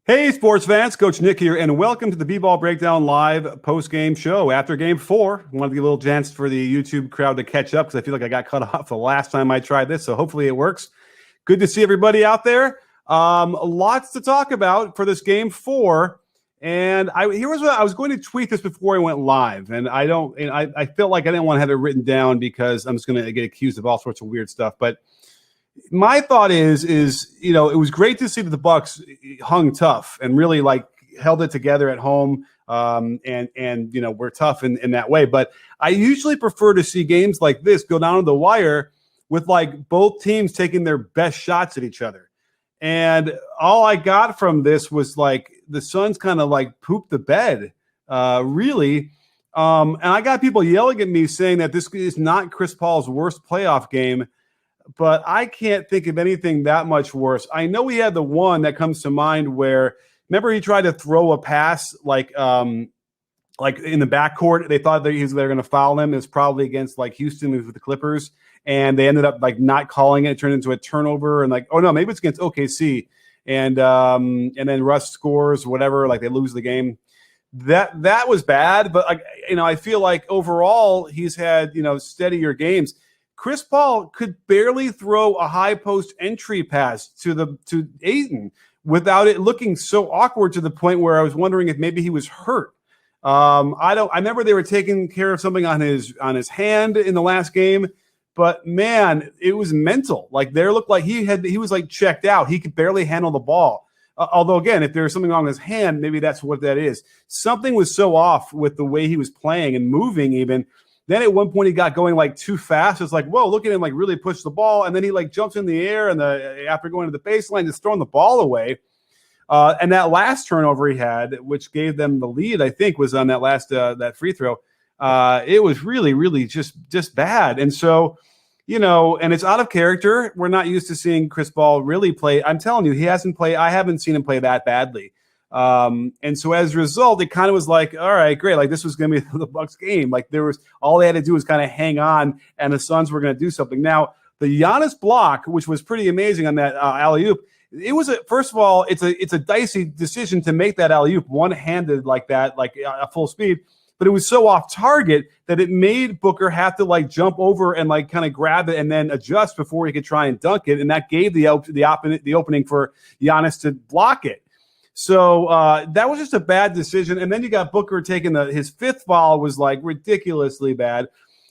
Hey, sports fans, Coach Nick here, and welcome to the B-Ball Breakdown live post-game show after Game 4. I wanted to give a little chance for the YouTube crowd to catch up because I feel like I got cut off the last time I tried this, so hopefully it works. Good to see everybody out there. Lots to talk about for this Game 4, and here was what I was going to tweet this before I went live, and I felt like I didn't want to have it written down because I'm just going to get accused of all sorts of weird stuff, but my thought is it was great to see that the Bucks hung tough and really held it together at home, and we're tough in that way. But I usually prefer to see games like this go down to the wire with both teams taking their best shots at each other. And all I got from this was the Suns kind of pooped the bed, really. And I got people yelling at me saying that this is not Chris Paul's worst playoff game. But I can't think of anything that much worse. I know he had the one that comes to mind where, remember, he tried to throw a pass like in the backcourt. They thought they were going to foul him. It was probably against Houston with the Clippers, and they ended up not calling it. It turned into a turnover, and oh no, maybe it's against OKC, and then Russ scores whatever. They lose the game. That was bad, but I feel like overall he's had steadier games. Chris Paul could barely throw a high post entry pass to Ayton without it looking so awkward to the point where I was wondering if maybe he was hurt. I remember they were taking care of something on his hand in the last game, but man, it was mental. There looked like he was checked out. He could barely handle the ball. Although again, if there's something wrong with his hand, maybe that's what that is. Something was so off with the way he was playing and moving even. Then at one point he got going too fast. It's whoa, look at him really push the ball. And then he jumps in the air and after going to the baseline, just throwing the ball away. And that last turnover he had, which gave them the lead, I think, was on that last that free throw. It was really, really just bad. And so, and it's out of character. We're not used to seeing Chris Paul really play. I'm telling you, he hasn't played. I haven't seen him play that badly. And so as a result, it kind of was all right, great. This was going to be the Bucks game. There was all they had to do was kind of hang on, and the Suns were going to do something. Now, the Giannis block, which was pretty amazing on that alley-oop, it was first of all, it's a dicey decision to make that alley-oop one-handed like that, at full speed. But it was so off target that it made Booker have to jump over and kind of grab it and then adjust before he could try and dunk it, and that gave the opening for Giannis to block it. So that was just a bad decision. And then you got Booker taking his fifth foul was ridiculously bad.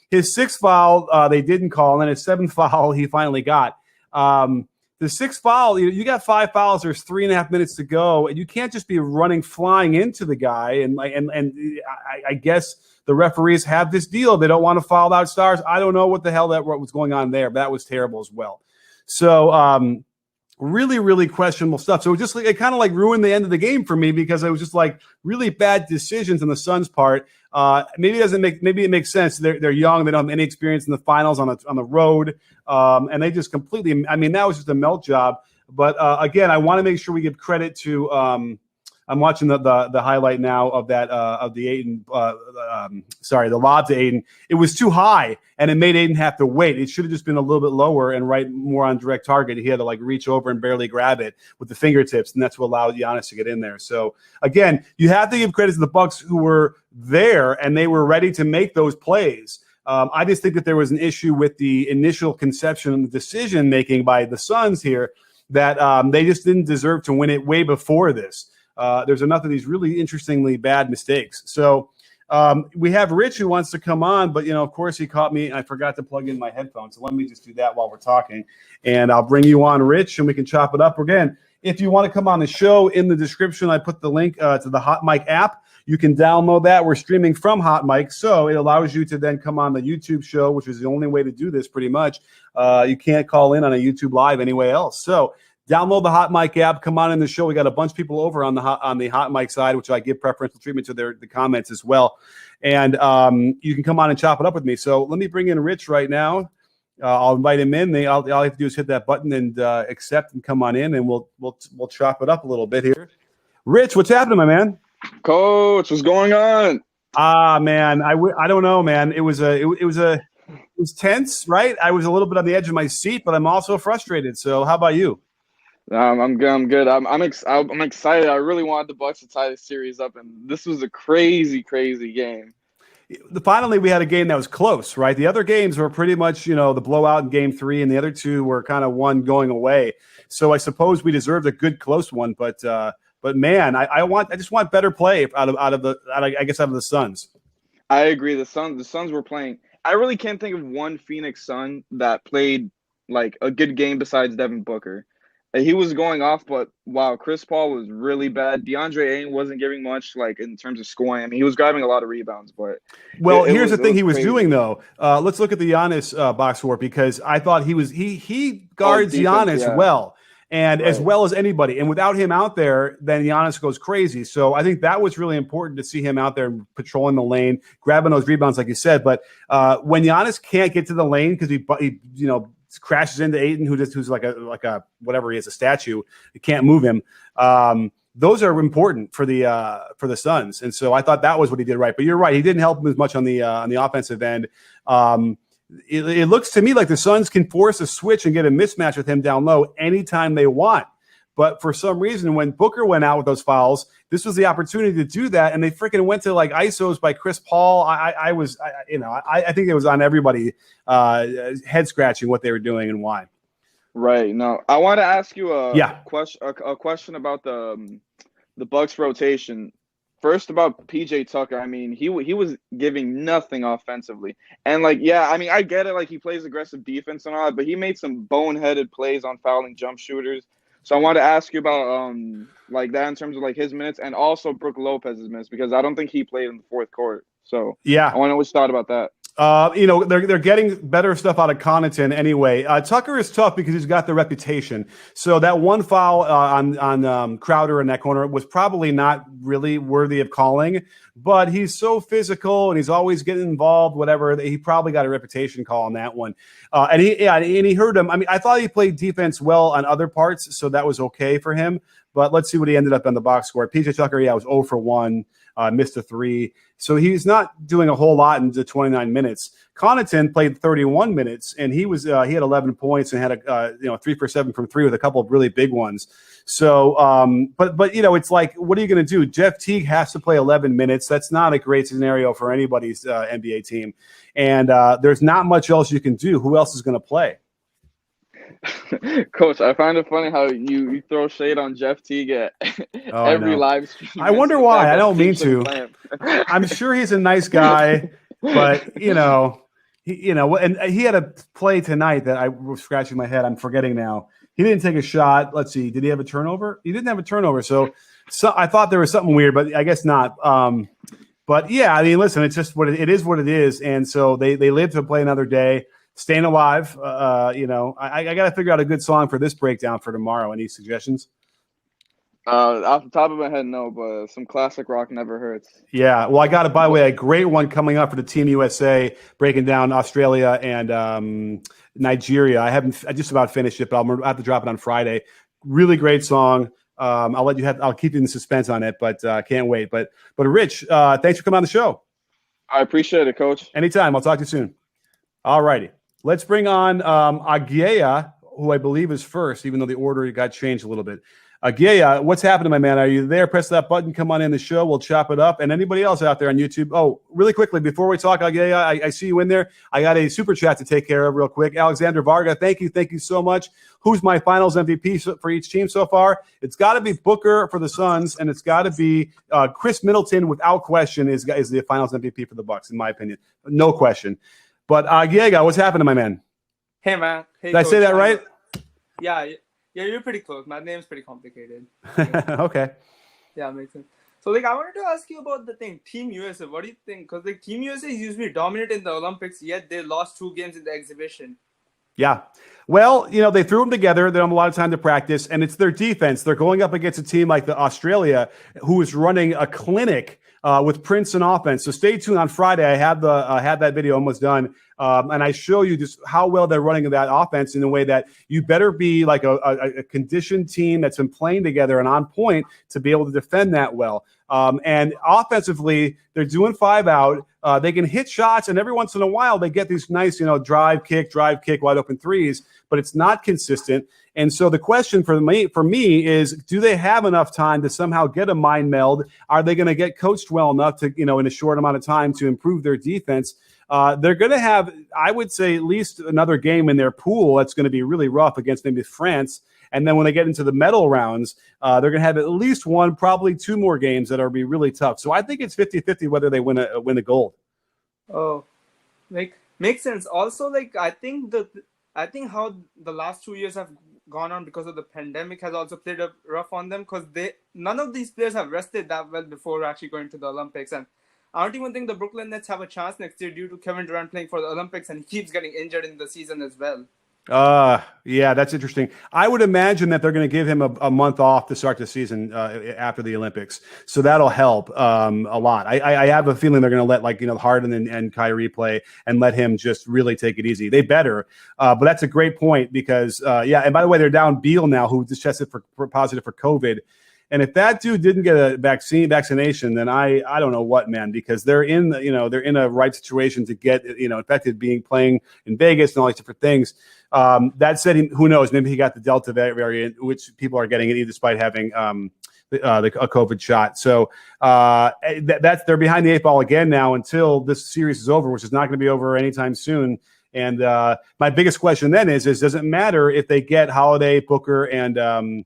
His sixth foul they didn't call, and then his seventh foul he finally got. The sixth foul, you got 5 fouls. There's 3.5 minutes to go, and you can't just be flying into the guy. And I guess the referees have this deal. They don't want to foul out stars. I don't know what the hell what was going on there, but that was terrible as well. So. Really, really questionable stuff. So it kind of ruined the end of the game for me because it was just really bad decisions on the Suns' part. Maybe it makes sense. They're young. They don't have any experience in the finals on the road, and they just completely. I mean, that was just a melt job. But again, I want to make sure we give credit to. I'm watching the highlight now of that of the Ayton. The lob to Ayton. It was too high, and it made Ayton have to wait. It should have just been a little bit lower and more on direct target. He had to reach over and barely grab it with the fingertips, and that's what allowed Giannis to get in there. So again, you have to give credit to the Bucks who were there and they were ready to make those plays. I just think that there was an issue with the initial conception and decision making by the Suns here that they just didn't deserve to win it way before this. There's enough of these really interestingly bad mistakes. So we have Rich who wants to come on, but, of course he caught me and I forgot to plug in my headphones. So let me just do that while we're talking, and I'll bring you on, Rich, and we can chop it up again. If you want to come on the show, in the description, I put the link to the Hot Mic app. You can download that. We're streaming from Hot Mic, so it allows you to then come on the YouTube show, which is the only way to do this pretty much. You can't call in on a YouTube Live anywhere else. So download the Hot Mic app. Come on in the show. We got a bunch of people over on the Hot Mic side, which I give preferential treatment to the comments as well. And you can come on and chop it up with me. So let me bring in Rich right now. I'll invite him in. All I have to do is hit that button and accept and come on in, and we'll chop it up a little bit here. Rich, what's happening, my man? Coach, what's going on? Man, I don't know, man. It was tense, right? I was a little bit on the edge of my seat, but I'm also frustrated. So how about you? I'm good. I'm good. I'm excited. I really wanted the Bucks to tie the series up, and this was a crazy, crazy game. Finally, we had a game that was close, right? The other games were pretty much, the blowout in game 3, and the other two were kind of one going away. So I suppose we deserved a good close one, but man, I just want better play out of the Suns. I agree. The Suns were playing. I really can't think of one Phoenix Sun that played like a good game besides Devin Booker. He was going off, but wow, Chris Paul was really bad. DeAndre Ayton wasn't giving much, like in terms of scoring. I mean, he was grabbing a lot of rebounds, but well, here's the thing he was crazy. doing though. Let's look at the Giannis box score, because I thought he guards Giannis well. And as well as anybody. And without him out there, then Giannis goes crazy. So I think that was really important to see him out there patrolling the lane, grabbing those rebounds, like you said. But when Giannis can't get to the lane because he crashes into Ayton, who's like a whatever he is, a statue, you can't move him. Those are important for the Suns. And so I thought that was what he did right. But you're right, he didn't help him as much on the offensive end. It looks to me like the Suns can force a switch and get a mismatch with him down low anytime they want. But for some reason, when Booker went out with those fouls, this was the opportunity to do that, and they freaking went to like ISOs by Chris Paul. I think it was on everybody head scratching what they were doing and why. Right. No, I want to ask you a question about the Bucks rotation. First, about PJ Tucker. I mean, he was giving nothing offensively, and I mean, I get it. Like, he plays aggressive defense and all that, but he made some boneheaded plays on fouling jump shooters. So I want to ask you about that in terms of like his minutes, and also Brook Lopez's minutes, because I don't think he played in the fourth quarter. So I want to know what you thought about that. They're getting better stuff out of Connaughton anyway. Tucker is tough because he's got the reputation. So that one foul on Crowder in that corner was probably not really worthy of calling, but he's so physical and he's always getting involved, whatever. He probably got a reputation call on that one. And he hurt him. I mean, I thought he played defense well on other parts, so that was okay for him. But let's see what he ended up on the box score. PJ Tucker, was 0 for 1. Missed a 3. So he's not doing a whole lot in the 29 minutes. Connaughton played 31 minutes, and he had 11 points and had 3 for 7 from 3 with a couple of really big ones. So, but it's like, what are you going to do? Jeff Teague has to play 11 minutes. That's not a great scenario for anybody's NBA team. And there's not much else you can do. Who else is going to play? Coach, I find it funny how you throw shade on Jeff Teague at every live stream. I wonder why. I don't mean to. I'm sure he's a nice guy, but and he had a play tonight that I was scratching my head. I'm forgetting now. He didn't take a shot. Let's see. Did he have a turnover? He didn't have a turnover. So I thought there was something weird, but I guess not. But yeah, I mean, listen, it's just it is what it is, and so they live to play another day. Staying alive, I got to figure out a good song for this breakdown for tomorrow. Any suggestions? Off the top of my head, no, but some classic rock never hurts. Yeah, well, I got, by the way, a great one coming up for the Team USA, breaking down Australia and Nigeria. I just about finished it, but I'll have to drop it on Friday. Really great song. I'll keep you in suspense on it, but can't wait. But Rich, thanks for coming on the show. I appreciate it, Coach. Anytime. I'll talk to you soon. All righty. Let's bring on Aguea, who I believe is first, even though the order got changed a little bit. Aguea, what's happening, my man? Are you there? Press that button. Come on in the show. We'll chop it up. And anybody else out there on YouTube? Oh, really quickly, before we talk, Aguea, I see you in there. I got a super chat to take care of real quick. Alexander Varga, thank you. Thank you so much. Who's my finals MVP for each team so far? It's got to be Booker for the Suns, and it's got to be Chris Middleton, without question, is the finals MVP for the Bucks, in my opinion. No question. But Diego, what's happening, my man? Hey, man. Hey, Did I say that right? Yeah, you're pretty close. My name's pretty complicated. Okay. Yeah, makes sense. So, I wanted to ask you about the thing, Team USA. What do you think? Because, Team USA is usually dominant in the Olympics, yet they lost 2 games in the exhibition. Yeah. Well, they threw them together. They don't have a lot of time to practice, and it's their defense. They're going up against a team like the Australia, who is running a clinic with Prince and offense. So stay tuned on Friday. I have that video almost done And I show you just how well they're running that offense in a way that you better be like a conditioned team that's been playing together and on point to be able to defend that well. And offensively, they're doing 5 out. They can hit shots, and every once in a while they get these nice, drive, kick, wide open threes, but it's not consistent. And so the question for me is, do they have enough time to somehow get a mind meld? Are they going to get coached well enough to, in a short amount of time to improve their defense? They're going to have, I would say, at least another game in their pool that's going to be really rough against maybe France. And then when they get into the medal rounds, they're going to have at least 1, probably 2 more games that are be really tough. So I think it's 50-50 whether they win the gold. Oh, makes sense. Also, I think how the last 2 years have gone on because of the pandemic has also played up rough on them, because none of these players have rested that well before actually going to the Olympics. And I don't even think the Brooklyn Nets have a chance next year due to Kevin Durant playing for the Olympics, and he keeps getting injured in the season as well. Yeah, that's interesting. I would imagine that they're going to give him a month off to start the season after the Olympics, so that'll help a lot. I have a feeling they're going to let Harden and Kyrie play and let him just really take it easy. They better, but that's a great point because And by the way, they're down Beal now, who just tested for positive for COVID. And if that dude didn't get a vaccination, then I don't know what, man, because they're in a right situation to get infected, playing in Vegas and all these different things. That said, who knows? Maybe he got the Delta variant, which people are getting it despite having a COVID shot. So they're behind the 8 ball again now until this series is over, which is not going to be over anytime soon. And my biggest question then is does it matter if they get Holiday, Booker, and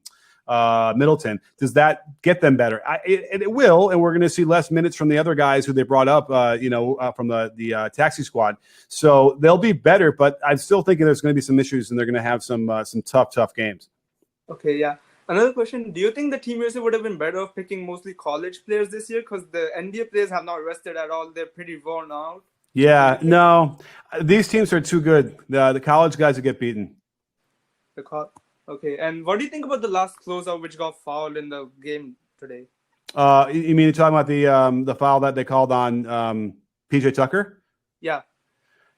Middleton? Does that get them better? It will, and we're going to see less minutes from the other guys who they brought up, from the taxi squad. So they'll be better, but I'm still thinking there's going to be some issues, and they're going to have some tough games. Okay, yeah. Another question: do you think the Team USA would have been better off picking mostly college players this year, because the NBA players have not rested at all? They're pretty worn out. Yeah, no, these teams are too good. The college guys will get beaten. Okay, and what do you think about the last closeout which got fouled in the game today? You mean you're talking about the foul that they called on PJ Tucker? Yeah.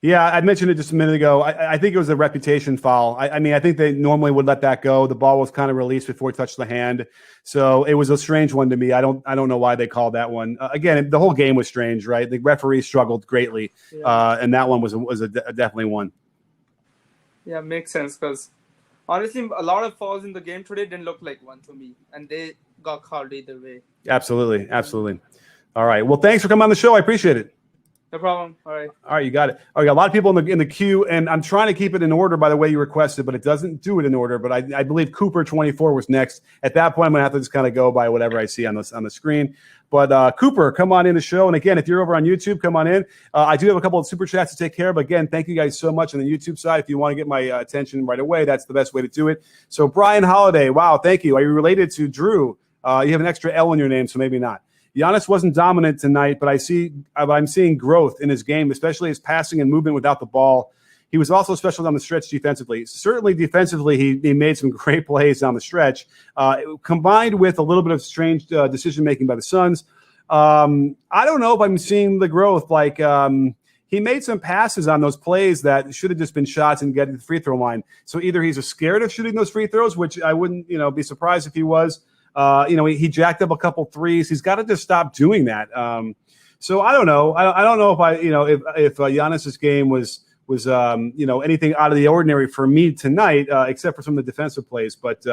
Yeah, I mentioned it just a minute ago. I think it was a reputation foul. I think they normally would let that go. The ball was kind of released before it touched the hand, so it was a strange one to me. I don't know why they called that one. Again, the whole game was strange, right? The referee struggled greatly, and that one was definitely one. Yeah, makes sense, because honestly, a lot of fouls in the game today didn't look like one to me, and they got called either way. Absolutely. All right. Well, thanks for coming on the show. I appreciate it. No problem. All right, you got it. Oh, we got a lot of people in the queue, and I'm trying to keep it in order by the way you requested, but it doesn't do it in order. But I believe Cooper 24 was next. At that point, I'm gonna have to just kind of go by whatever I see on the screen. But Cooper, come on in the show. And again, if you're over on YouTube, come on in. I do have a couple of super chats to take care of. But again, thank you guys so much on the YouTube side. If you want to get my attention right away, that's the best way to do it. So Brian Holiday, wow, thank you. Are you related to Drew? You have an extra L in your name, so maybe not. Giannis wasn't dominant tonight, but I'm seeing growth in his game, especially his passing and movement without the ball. He was also special down the stretch defensively. Certainly defensively, he made some great plays down the stretch, combined with a little bit of strange decision-making by the Suns. I don't know if I'm seeing the growth. He made some passes on those plays that should have just been shots and getting the free throw line. So either he's scared of shooting those free throws, which I wouldn't be surprised if he was. He jacked up a couple threes. He's got to just stop doing that. So I don't know. I don't know if Giannis's game was anything out of the ordinary for me tonight, except for some of the defensive plays. But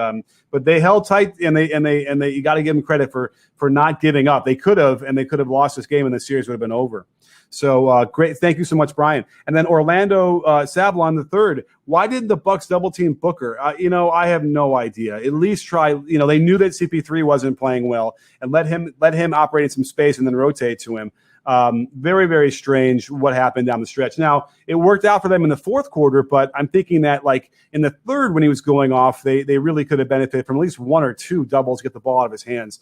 they held tight, and they you got to give them credit for not giving up. They could have lost this game, and the series would have been over. So great. Thank you so much, Brian. And then Orlando Sablon III. Why did the Bucks double team Booker? I have no idea. At least try. They knew that CP3 wasn't playing well, and let him operate in some space and then rotate to him. Very, very strange what happened down the stretch. Now, it worked out for them in the fourth quarter, but I'm thinking that in the third when he was going off, they really could have benefited from at least one or two doubles, get the ball out of his hands.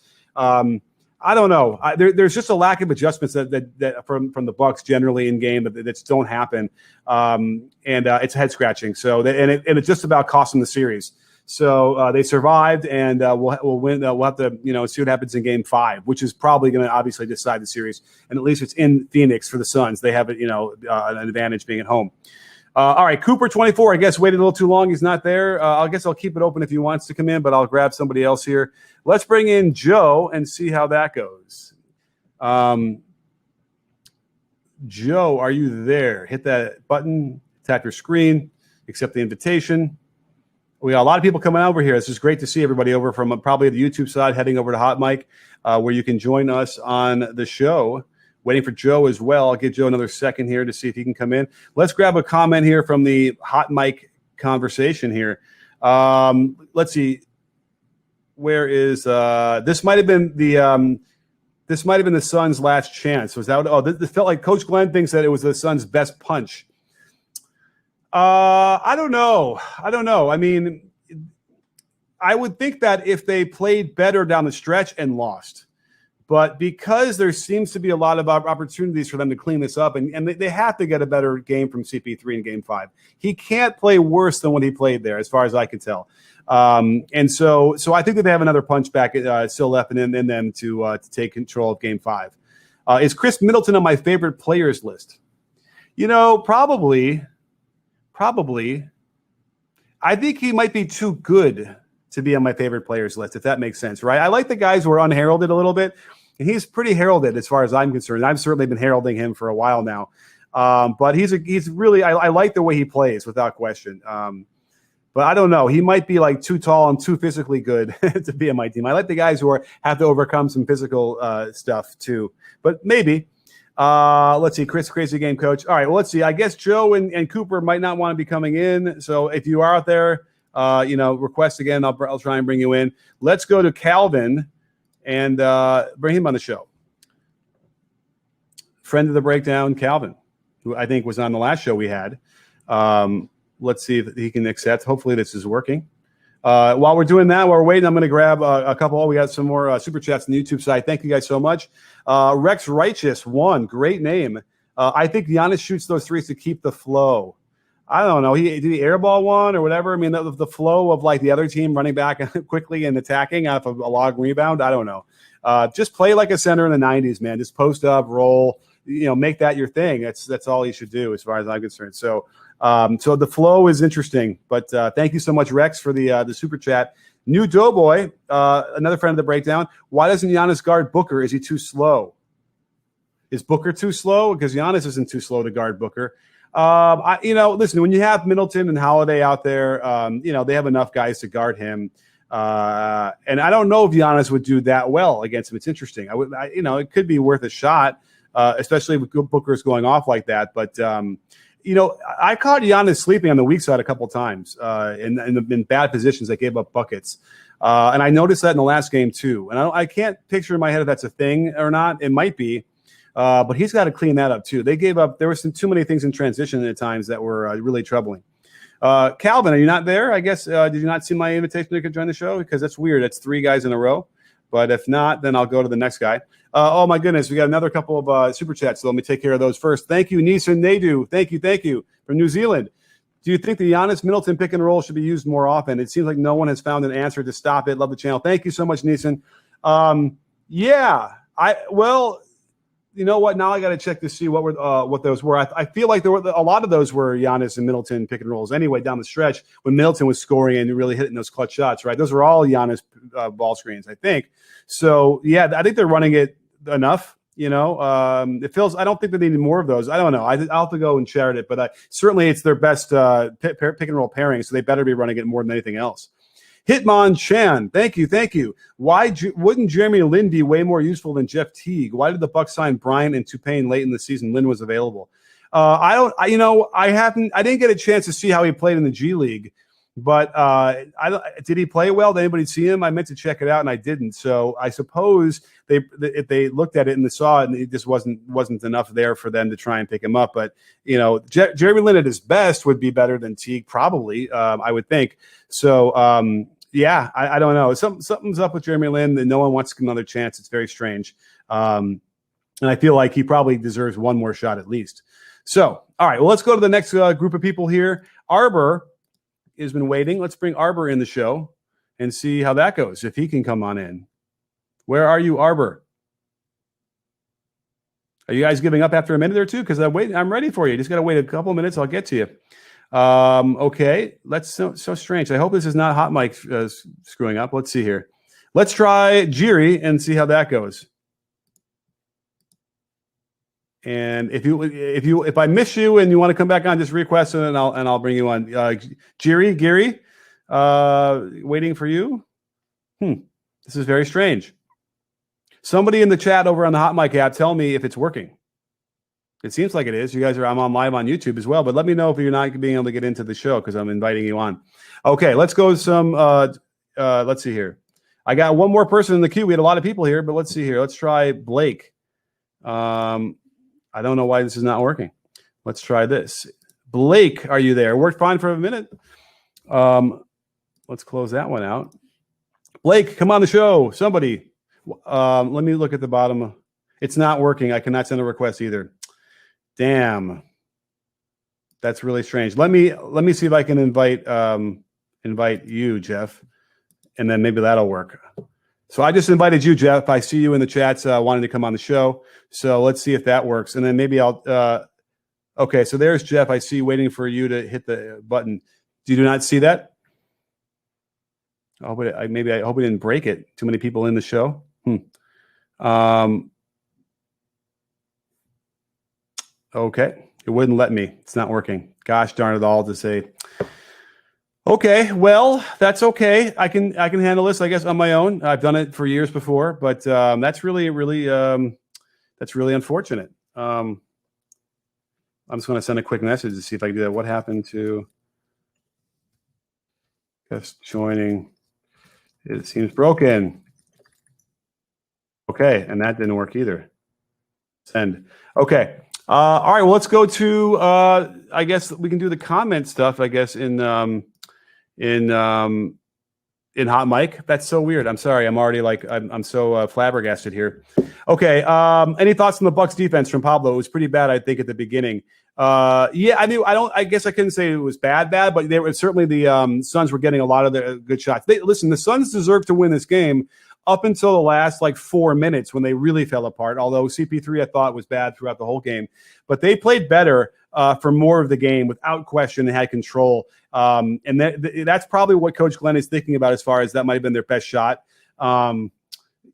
I don't know. There's just a lack of adjustments that from the Bucks generally in game that just don't happen, and it's head scratching. So it just about cost them the series. So they survived, and we'll win. We'll have to see what happens in Game 5, which is probably going to obviously decide the series. And at least it's in Phoenix for the Suns. They have an advantage being at home. All right, Cooper 24. I guess waited a little too long. He's not there. I guess I'll keep it open if he wants to come in, but I'll grab somebody else here. Let's bring in Joe and see how that goes. Joe, are you there? Hit that button, tap your screen, accept the invitation. We got a lot of people coming over here. This is great to see everybody over from probably the YouTube side, heading over to Hot Mic, where you can join us on the show. Waiting for Joe as well. I'll give Joe another second here to see if he can come in. Let's grab a comment here from the Hot Mic conversation here. Let's see. Where is this? Might have been the Suns' last chance. Was that? Oh, this felt like Coach Glenn thinks that it was the Suns' best punch. I don't know. I mean, I would think that if they played better down the stretch and lost, but because there seems to be a lot of opportunities for them to clean this up, and they have to get a better game from CP3 in Game 5. He can't play worse than what he played there, as far as I can tell. And so I think that they have another punch back still left in them to take control of Game 5. Is Chris Middleton on my favorite players list? Probably. I think he might be too good to be on my favorite players list, if that makes sense, right? I like the guys who are unheralded a little bit, and he's pretty heralded as far as I'm concerned. I've certainly been heralding him for a while now. But he's really, I like the way he plays without question. But I don't know. He might be like too tall and too physically good to be on my team. I like the guys who have to overcome some physical stuff too. But maybe. Let's see. Chris, crazy game coach. All right. Well, let's see. I guess Joe and Cooper might not want to be coming in. So if you are out there, request again. I'll try and bring you in. Let's go to Calvin and bring him on the show. Friend of the breakdown, Calvin, who I think was on the last show we had. Let's see if he can accept. Hopefully this is working. While we're doing that, while we're waiting, I'm going to grab a couple. Oh, we got some more super chats on the YouTube side. Thank you guys so much. Rex Righteous, one great name. I think Giannis shoots those threes to keep the flow. I don't know. Did he airball one or whatever? I mean, the flow of like the other team running back quickly and attacking off of a log rebound. I don't know. Just play like a center in the 90s, man. Just post up, roll. Make that your thing. That's all you should do, as far as I'm concerned. So the flow is interesting. But thank you so much, Rex, for the super chat. New Doughboy, another friend of the breakdown. Why doesn't Giannis guard Booker? Is he too slow? Is Booker too slow? Because Giannis isn't too slow to guard Booker. Listen, when you have Middleton and Holiday out there, they have enough guys to guard him. And I don't know if Giannis would do that well against him. It's interesting. It could be worth a shot, especially with Booker's going off like that. But, I caught Giannis sleeping on the weak side a couple times in bad positions that gave up buckets. And I noticed that in the last game too. And I can't picture in my head if that's a thing or not. It might be. But he's got to clean that up too. They gave up. There were too many things in transition at times that were really troubling. Calvin, are you not there? I guess, did you not see my invitation to join the show? Because that's weird. That's 3 guys in a row. But if not, then I'll go to the next guy. Oh, my goodness. We got another couple of super chats. So let me take care of those first. Thank you, Neeson Nadu. Thank you. From New Zealand. Do you think the Giannis Middleton pick and roll should be used more often? It seems like no one has found an answer to stop it. Love the channel. Thank you so much, Neeson. You know what? Now I got to check to see what those were. I feel like there were a lot of those were Giannis and Middleton pick and rolls anyway down the stretch when Middleton was scoring and really hitting those clutch shots, right? Those were all Giannis ball screens, I think. So, yeah, I think they're running it enough. It feels. I don't think they need more of those. I don't know. I'll have to go and share it, but certainly it's their best pick and roll pairing, so they better be running it more than anything else. Hitmon Chan, thank you. Why wouldn't Jeremy Lin be way more useful than Jeff Teague? Why did the Bucks sign Bryant and Toupane late in the season? Lin was available. I didn't get a chance to see how he played in the G League, but did he play well? Did anybody see him? I meant to check it out and I didn't. So I suppose if they looked at it and they saw it and it just wasn't enough there for them to try and pick him up. But Jeremy Lin at his best would be better than Teague, probably. I would think so. Yeah, I don't know. Something's up with Jeremy Lin that no one wants to give another chance. It's very strange. And I feel like he probably deserves one more shot at least. So, all right, well, let's go to the next group of people here. Arbor, has been waiting. Let's bring Arbor in the show and see how that goes, if he can come on in. Where are you, Arbor? Are you guys giving up after a minute or two? Because I'm ready for you. Just got to wait a couple minutes. I'll get to you. Okay. That's so strange. I hope this is not hot mic screwing up. Let's see here. Let's try Jiri and see how that goes. And if I miss you and you want to come back on, just request it and I'll bring you on. Gary, waiting for you. This is very strange. Somebody in the chat over on the Hot Mic app, tell me if it's working. It seems like it is. You guys I'm on live on YouTube as well, but let me know if you're not being able to get into the show because I'm inviting you on. Okay, let's go some. Let's see here. I got one more person in the queue. We had a lot of people here, but let's see here. Let's try Blake. I don't know why this is not working. Let's try this. Blake, are you there? Worked fine for a minute. Let's close that one out. Blake, come on the show. Somebody. Let me look at the bottom. It's not working. I cannot send a request either. Damn. That's really strange. Let me see if I can invite you, Jeff, and then maybe that'll work. So I just invited you, Jeff. I see you in the chats wanting to come on the show. So let's see if that works. And then maybe I'll okay, so there's Jeff. I see waiting for you to hit the button. Do you not see that? I hope we didn't break it. Too many people in the show. Okay. It wouldn't let me. It's not working. Gosh darn it all to say. Okay, well, that's okay. I can handle this, I guess, on my own. I've done it for years before, but that's really unfortunate. I'm just going to send a quick message to see if I can do that. What happened to just joining? It seems broken. Okay, and that didn't work either. Send. Okay. All right. Well, let's go to. I guess we can do the comment stuff. I guess in Hot Mic. That's so weird. I'm sorry. I'm already I'm so flabbergasted here. Okay. Any thoughts on the Bucks defense from Pablo? It was pretty bad, I think, at the beginning. Yeah, I guess I couldn't say it was bad, but they were certainly the Suns were getting a lot of the good shots. Listen, the Suns deserved to win this game up until the last 4 minutes when they really fell apart. Although CP3 I thought was bad throughout the whole game, but they played better for more of the game without question. They had control, and that's probably what Coach Glenn is thinking about as far as that might have been their best shot, and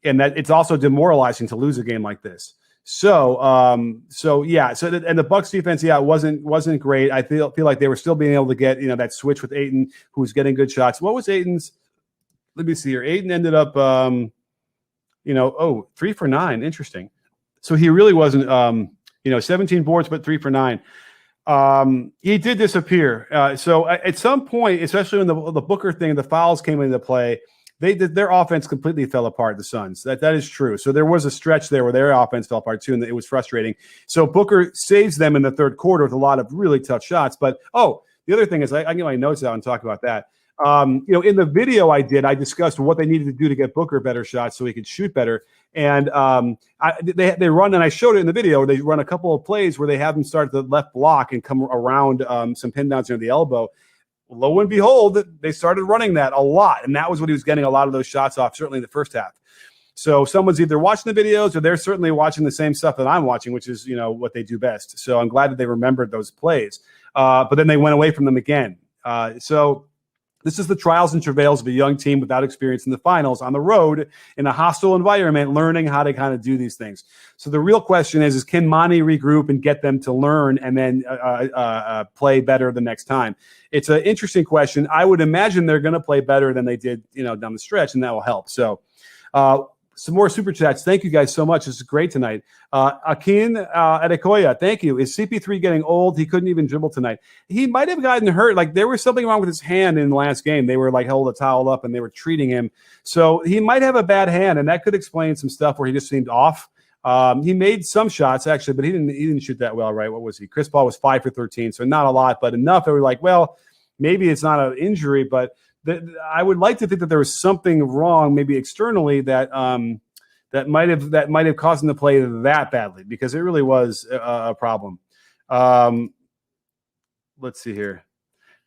that it's also demoralizing to lose a game like this. So yeah. And the Bucks defense, yeah, wasn't great. I feel like they were still being able to get that switch with Ayton, who was getting good shots. What was Ayton's? Let me see here. Ayton ended up, 3 for 9. Interesting. So he really wasn't, 17 boards, but 3 for 9. He did disappear. So at some point, especially when the Booker thing, the fouls came into play, their offense completely fell apart, the Suns. That is true. So there was a stretch there where their offense fell apart too, and it was frustrating. So Booker saves them in the third quarter with a lot of really tough shots. But, the other thing is I get my notes out and talk about that. In the video I discussed what they needed to do to get Booker better shots so he could shoot better. And they run, and I showed it in the video, they run a couple of plays where they have him start at the left block and come around some pin downs near the elbow. Lo and behold, they started running that a lot, and that was what he was getting a lot of those shots off, certainly in the first half. So someone's either watching the videos or they're certainly watching the same stuff that I'm watching, which is, what they do best. So I'm glad that they remembered those plays. But then they went away from them again. So this is the trials and travails of a young team without experience in the finals on the road in a hostile environment, learning how to kind of do these things. So the real question is can Monty regroup and get them to learn and then play better the next time? It's an interesting question. I would imagine they're going to play better than they did, down the stretch, and that will help. So some more super chats. Thank you guys so much. This is great tonight. Akin Adekoya, thank you. Is CP3 getting old? He couldn't even dribble tonight. He might have gotten hurt. There was something wrong with his hand in the last game. They were held a towel up and they were treating him. So he might have a bad hand, and that could explain some stuff where he just seemed off. He made some shots actually, but he didn't shoot that well, right? What was he? Chris Paul was 5 for 13, so not a lot, but enough that we're well, maybe it's not an injury, but I would like to think that there was something wrong, maybe externally, that might have caused him to play that badly, because it really was a problem. Let's see here.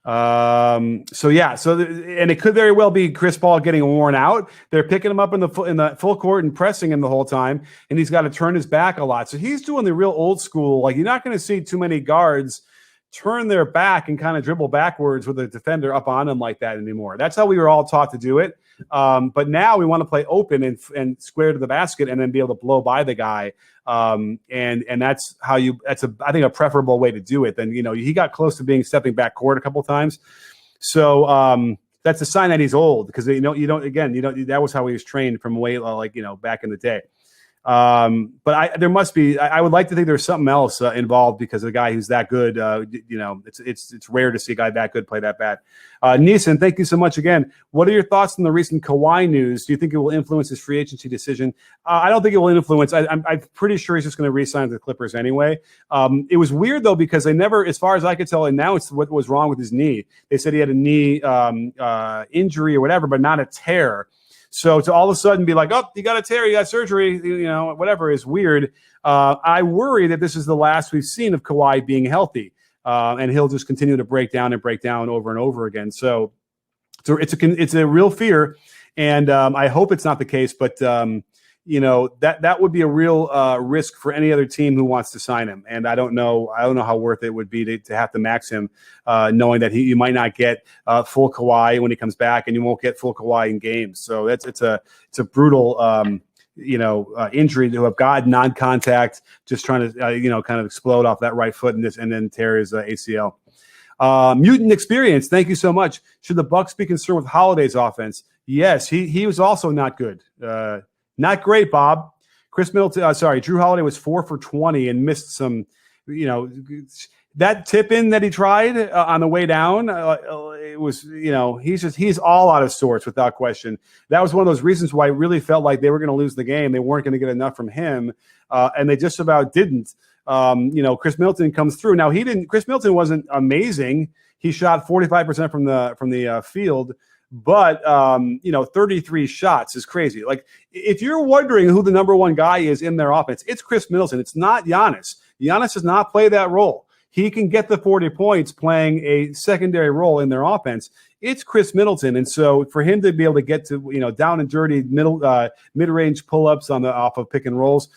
And it could very well be Chris Paul getting worn out. They're picking him up in the full court and pressing him the whole time, and he's got to turn his back a lot. So he's doing the real old school. Like, you're not going to see too many guards turn their back and kind of dribble backwards with a defender up on them like that anymore. That's how we were all taught to do it. But now we want to play open and square to the basket and then be able to blow by the guy. And that's how I think a preferable way to do it. Then, he got close to stepping back court a couple of times. So that's a sign that he's old, because that was how he was trained from way back in the day. But there must be. I would like to think there's something else involved, because of the guy who's that good. It's rare to see a guy that good play that bad. Neeson, thank you so much again. What are your thoughts on the recent Kawhi news? Do you think it will influence his free agency decision? I don't think it will influence. I'm pretty sure he's just going to re-sign with the Clippers anyway. It was weird though, because they never, as far as I could tell, announced what was wrong with his knee. They said he had a knee injury or whatever, but not a tear. So to all of a sudden be like, oh, you got a tear, you got surgery, whatever, is weird. I worry that this is the last we've seen of Kawhi being healthy, and he'll just continue to break down over and over again. So it's a real fear, and I hope it's not the case. But that would be a real risk for any other team who wants to sign him. And I don't know how worth it would be to have to max him, knowing that you might not get full Kawhi when he comes back, and you won't get full Kawhi in games. So it's a brutal injury to have gotten non-contact, just trying to kind of explode off that right foot and then tear his ACL. Mutant Experience, thank you so much. Should the Bucks be concerned with Holiday's offense? Yes, he was also not good. Not great, Bob. Drew Holiday was 4 for 20 and missed some, that tip in that he tried on the way down. It was, he's all out of sorts without question. That was one of those reasons why it really felt like they were going to lose the game. They weren't going to get enough from him, and they just about didn't. Chris Middleton comes through. Now Chris Middleton wasn't amazing. He shot 45% from the field. But 33 shots is crazy. Like, if you're wondering who the number one guy is in their offense, it's Chris Middleton. It's not Giannis. Giannis does not play that role. He can get the 40 points playing a secondary role in their offense. It's Chris Middleton, and so for him to be able to get to down and dirty mid-range pull-ups off of pick and rolls,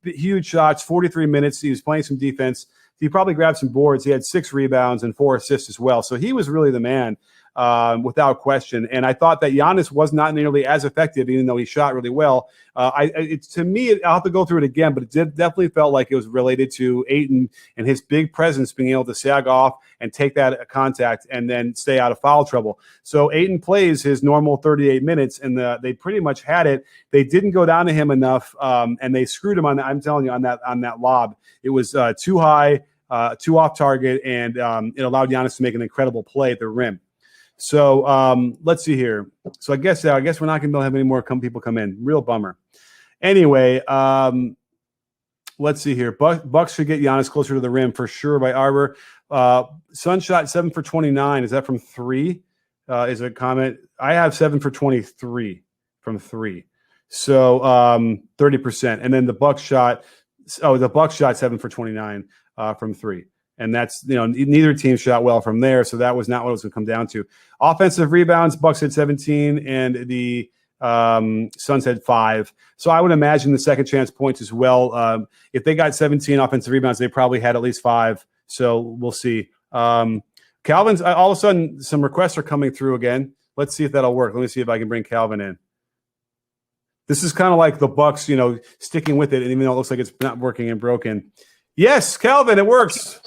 huge shots, 43 minutes. He was playing some defense. He probably grabbed some boards. He had 6 rebounds and 4 assists as well. So he was really the man. Without question. And I thought that Giannis was not nearly as effective, even though he shot really well. To me, I'll have to go through it again, but it definitely felt like it was related to Ayton and his big presence being able to sag off and take that contact and then stay out of foul trouble. So Ayton plays his normal 38 minutes, and they pretty much had it. They didn't go down to him enough, and they screwed him I'm telling you, on that lob. It was too high, too off target, and it allowed Giannis to make an incredible play at the rim. So let's see here. So I guess we're not going to be able to have any more people come in. Real bummer. Anyway, let's see here. Bucks should get Giannis closer to the rim for sure by Arbor. Sun shot 7 for 29. Is that from 3? Is a comment. I have 7 for 23 from 3. So 30%. And then the Bucks shot 7 for 29 from 3. And that's, neither team shot well from there. So that was not what it was going to come down to. Offensive rebounds, Bucks had 17 and the Suns had 5. So I would imagine the second chance points as well. If they got 17 offensive rebounds, they probably had at least 5. So we'll see. Calvin's all of a sudden, some requests are coming through again. Let's see if that'll work. Let me see if I can bring Calvin in. This is kind of like the Bucks, sticking with it, and even though it looks like it's not working and broken. Yes, Calvin, it works.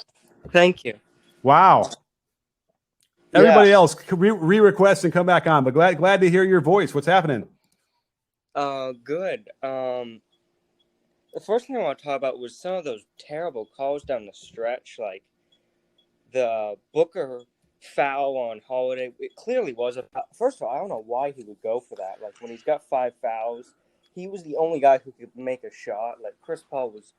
Thank you. Wow. Everybody else re-request and come back on, but glad to hear your voice. What's happening? Good. The first thing I want to talk about was some of those terrible calls down the stretch, like the Booker foul on Holiday. It clearly was a foul. First of all, I don't know why he would go for that. Like, when he's got 5 fouls, he was the only guy who could make a shot. Like, Chris Paul was.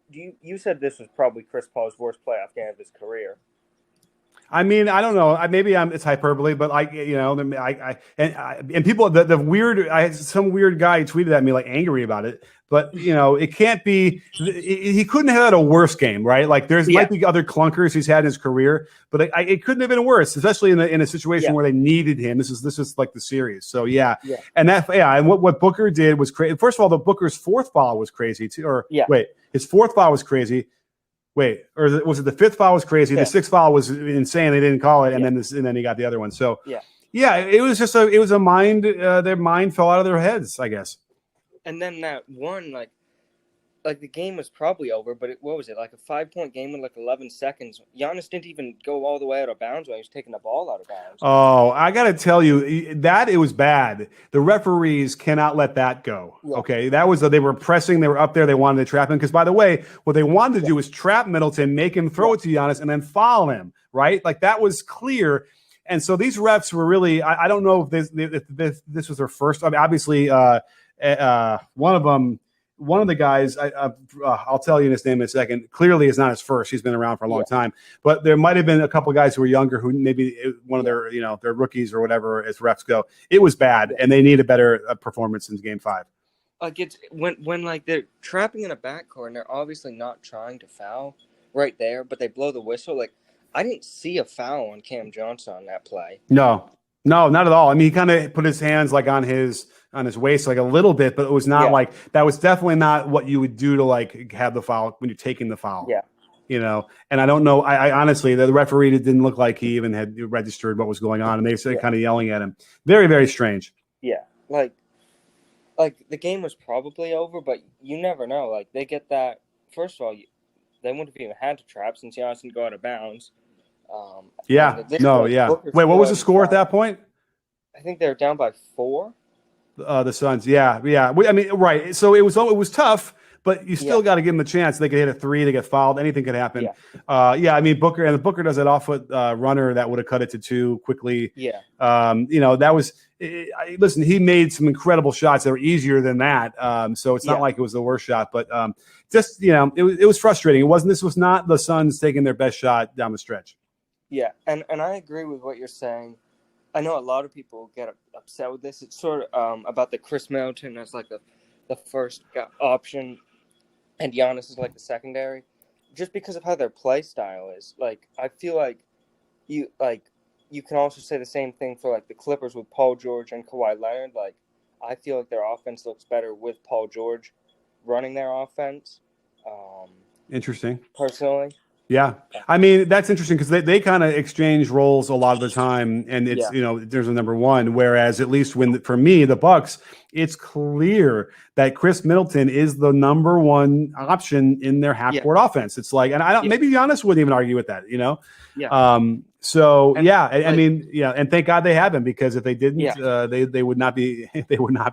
You said this was probably Chris Paul's worst playoff game of his career. I mean, I don't know. Maybe it's hyperbole, but and people, the weird, I had some weird guy tweeted at me like angry about it. But it can't be. He couldn't have had a worse game, right? Like might be other clunkers he's had in his career, but it couldn't have been worse, especially in a situation where they needed him. This is like the series. So and and what Booker did was crazy. First of all, the Booker's fourth foul was crazy too. Wait, his fourth foul was crazy. Wait, or was it the fifth foul was crazy? The sixth foul was insane. They didn't call it, and then he got the other one. So it was just a mind. Their mind fell out of their heads, I guess. And then that one, like the game was probably over, but what was it, like a 5-point game with like 11 seconds? Giannis didn't even go all the way out of bounds when he was taking the ball out of bounds. Oh, I got to tell you, that it was bad. The referees cannot let that go. Yeah. Okay, that was they were pressing, they were up there, they wanted to trap him. Because by the way, what they wanted to do was trap Middleton, make him throw it to Giannis, and then foul him, right? Like that was clear. And so these refs were really, I don't know if this was their first. I mean, obviously, one of the guys, I'll tell you his name in a second, clearly is not his first. He's been around for a long time. But there might have been a couple of guys who were younger who maybe one of their, their rookies or whatever as refs go. It was bad, and they need a better performance in Game 5. Like it's when like they're trapping in a backcourt and they're obviously not trying to foul right there, but they blow the whistle. Like I didn't see a foul on Cam Johnson on that play. No, not at all. I mean, he kind of put his hands like on his waist like a little bit, but it was not like that was definitely not what you would do to like have the foul when you're taking the foul. Yeah. And I don't know. I honestly, the referee didn't look like he even had registered what was going on, and they started kind of yelling at him. Very, very strange. Yeah. Like the game was probably over, but you never know. Like they get that. First of all, they wouldn't have even had to trap since Giannis didn't go out of bounds. Wait, what was the score at that point? I think they were down by 4. The Suns, I mean, right. So it was tough, but you still got to give them a chance. They could hit a 3, they get fouled, anything could happen. I mean, Booker does that off-foot runner that would have cut it to 2 quickly. That was. Listen, he made some incredible shots that were easier than that. So it's not like it was the worst shot, but just it was frustrating. This was not the Suns taking their best shot down the stretch. Yeah, and I agree with what you're saying. I know a lot of people get upset with this. It's sort of about the Chris Middleton as like the first option, and Giannis is like the secondary, just because of how their play style is. Like I feel like you can also say the same thing for like the Clippers with Paul George and Kawhi Leonard. Like I feel like their offense looks better with Paul George running their offense. Interesting. Personally. Yeah. I mean, that's interesting because they kind of exchange roles a lot of the time, and it's, there's a number one, whereas at least for me, the Bucks, it's clear that Chris Middleton is the number one option in their half-court offense. It's like, and I don't, maybe Giannis wouldn't even argue with that, I mean, and thank God they have him, because if they didn't, they would not be,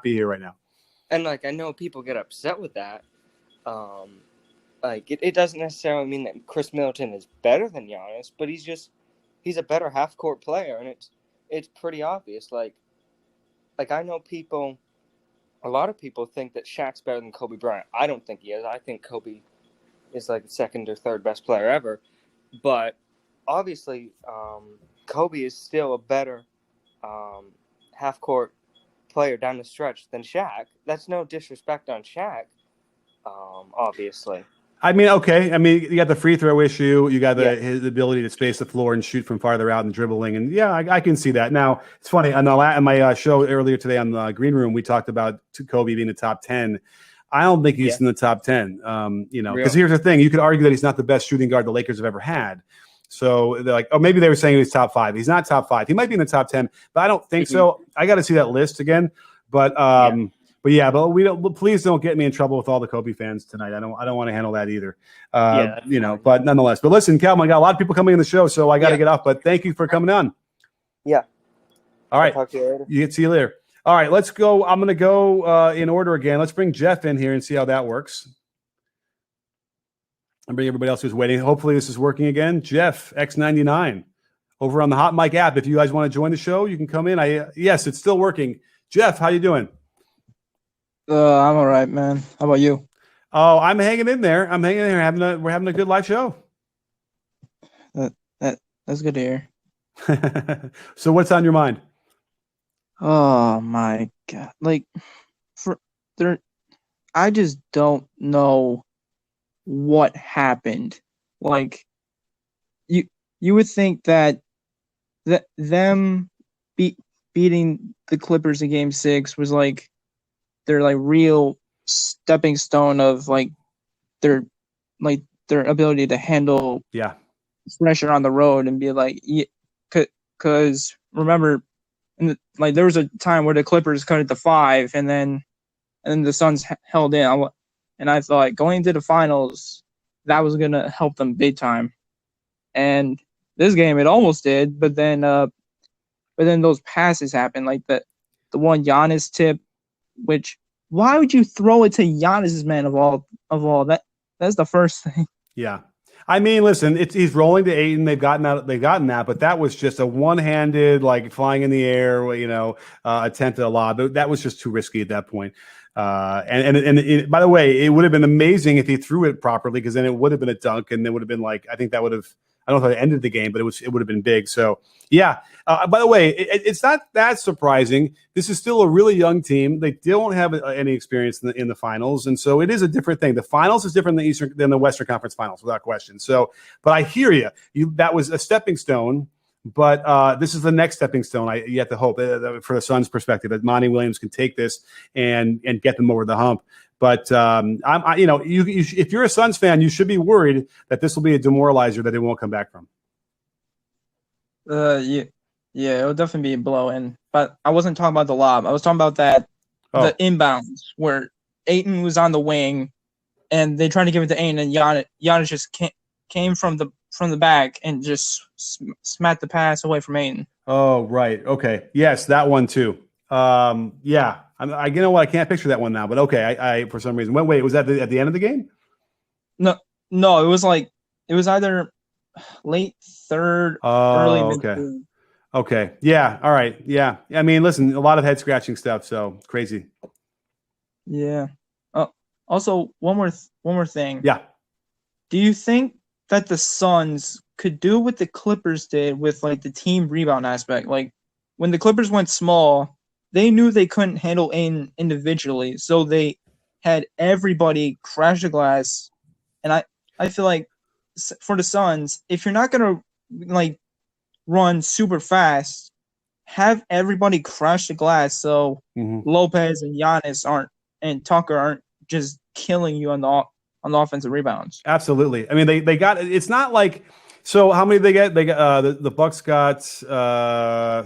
here right now. And like, I know people get upset with that. Like it doesn't necessarily mean that Chris Middleton is better than Giannis, but he's a better half court player, and it's pretty obvious. Like I know a lot of people think that Shaq's better than Kobe Bryant. I don't think he is. I think Kobe is like the second or third best player ever, but obviously Kobe is still a better half court player down the stretch than Shaq. That's no disrespect on Shaq, obviously. I mean, okay. I mean, you got the free throw issue. You got his ability to space the floor and shoot from farther out and dribbling. And I can see that. Now, it's funny. On my show earlier today on the Green Room, we talked about Kobe being the top 10. I don't think he's in the top 10. Because here's the thing: you could argue that he's not the best shooting guard the Lakers have ever had. So they're like, maybe they were saying he's top 5. He's not top 5. He might be in the top 10, but I don't think so. I got to see that list again. But please don't get me in trouble with all the Kobe fans tonight. I don't want to handle that either. But nonetheless. But listen, Calvin, I got a lot of people coming in the show, so I got to get off. But thank you for coming on. Yeah. All right. I'll talk to you later. You can see you later. All right, let's go. I'm going to go in order again. Let's bring Jeff in here and see how that works. And bring everybody else who's waiting. Hopefully this is working again. Jeff, X99, over on the Hot Mic app. If you guys want to join the show, you can come in. Yes, it's still working. Jeff, how you doing? I'm all right, man. How about you? Oh, I'm hanging in there. We're having a good live show. That's good to hear. So what's on your mind? Oh my God! Like, I just don't know what happened. Like, you would think that them beating the Clippers in Game 6 was like their like real stepping stone of like their ability to handle pressure on the road and be like, because remember, like there was a time where the Clippers cut it to 5, and then the Suns held in, and I thought going into the finals that was gonna help them big time, and this game it almost did, but then those passes happened, like the one Giannis tip, which why would you throw it to Giannis's man of all that's the first thing. Yeah. I mean, listen, he's rolling to Ayton. They've gotten that, but that was just a one-handed, like flying in the air, attempt at a lob. That was just too risky at that point. And by the way, it would have been amazing if he threw it properly, because then it would have been a dunk, and it would have been like, I think that would have, I don't know if it ended the game, but it would have been big. So yeah. By the way, it's not that surprising. This is still a really young team. They don't have any experience in the finals, and so it is a different thing. The finals is different than the Western Conference Finals, without question. So, but I hear you. That was a stepping stone, but this is the next stepping stone. You have to hope for the Suns' perspective that Monty Williams can take this and get them over the hump. But if you're a Suns fan, you should be worried that this will be a demoralizer that they won't come back from. Yeah, it would definitely be a blow. But I wasn't talking about the lob. I was talking about the inbounds where Ayton was on the wing, and they tried to give it to Ayton, and Giannis just came from the back and just smacked the pass away from Ayton. Oh, right. Okay. Yes, that one too. Yeah. I you know what? I can't picture that one now, but okay. I for some reason. Wait, was that at the end of the game? No, it was either late third, early mid. Okay. Okay. Yeah. All right. Yeah. I mean, listen, a lot of head scratching stuff. So crazy. Yeah. Also, one more thing. Yeah. Do you think that the Suns could do what the Clippers did with like the team rebound aspect? Like when the Clippers went small, they knew they couldn't handle Ayton individually, so they had everybody crash the glass. And I feel like for the Suns, if you're not gonna like run super fast, have everybody crash the glass so Lopez and Giannis and Tucker aren't just killing you on the offensive rebounds. Absolutely. I mean, they got, it's not like, so how many they get? They got the Bucks got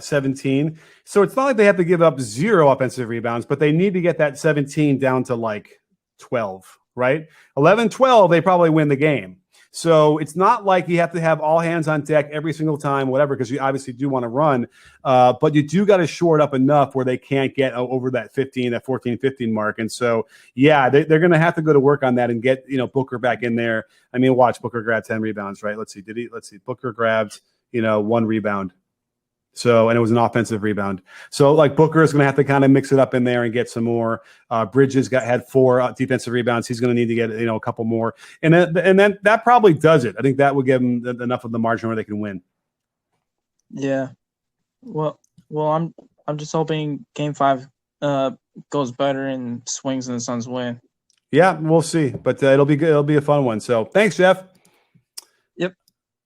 17. So it's not like they have to give up 0 offensive rebounds, but they need to get that 17 down to like 12, right? 11, 12, they probably win the game. So it's not like you have to have all hands on deck every single time, whatever, because you obviously do want to run. But you do got to shore it up enough where they can't get over that 14, 15 mark. And so, yeah, they're going to have to go to work on that and get, Booker back in there. I mean, watch, Booker grabbed 10 rebounds, right? Let's see. Booker grabbed, 1 rebound. So, and it was an offensive rebound. So, like, Booker is going to have to kind of mix it up in there and get some more. Bridges had 4 defensive rebounds. He's going to need to get, a couple more. And then that probably does it. I think that would give them enough of the margin where they can win. Yeah. Well, I'm just hoping Game 5 goes better and swings in the Suns' way. Yeah, we'll see. But it'll be good. It'll be a fun one. So, thanks, Jeff. Yep.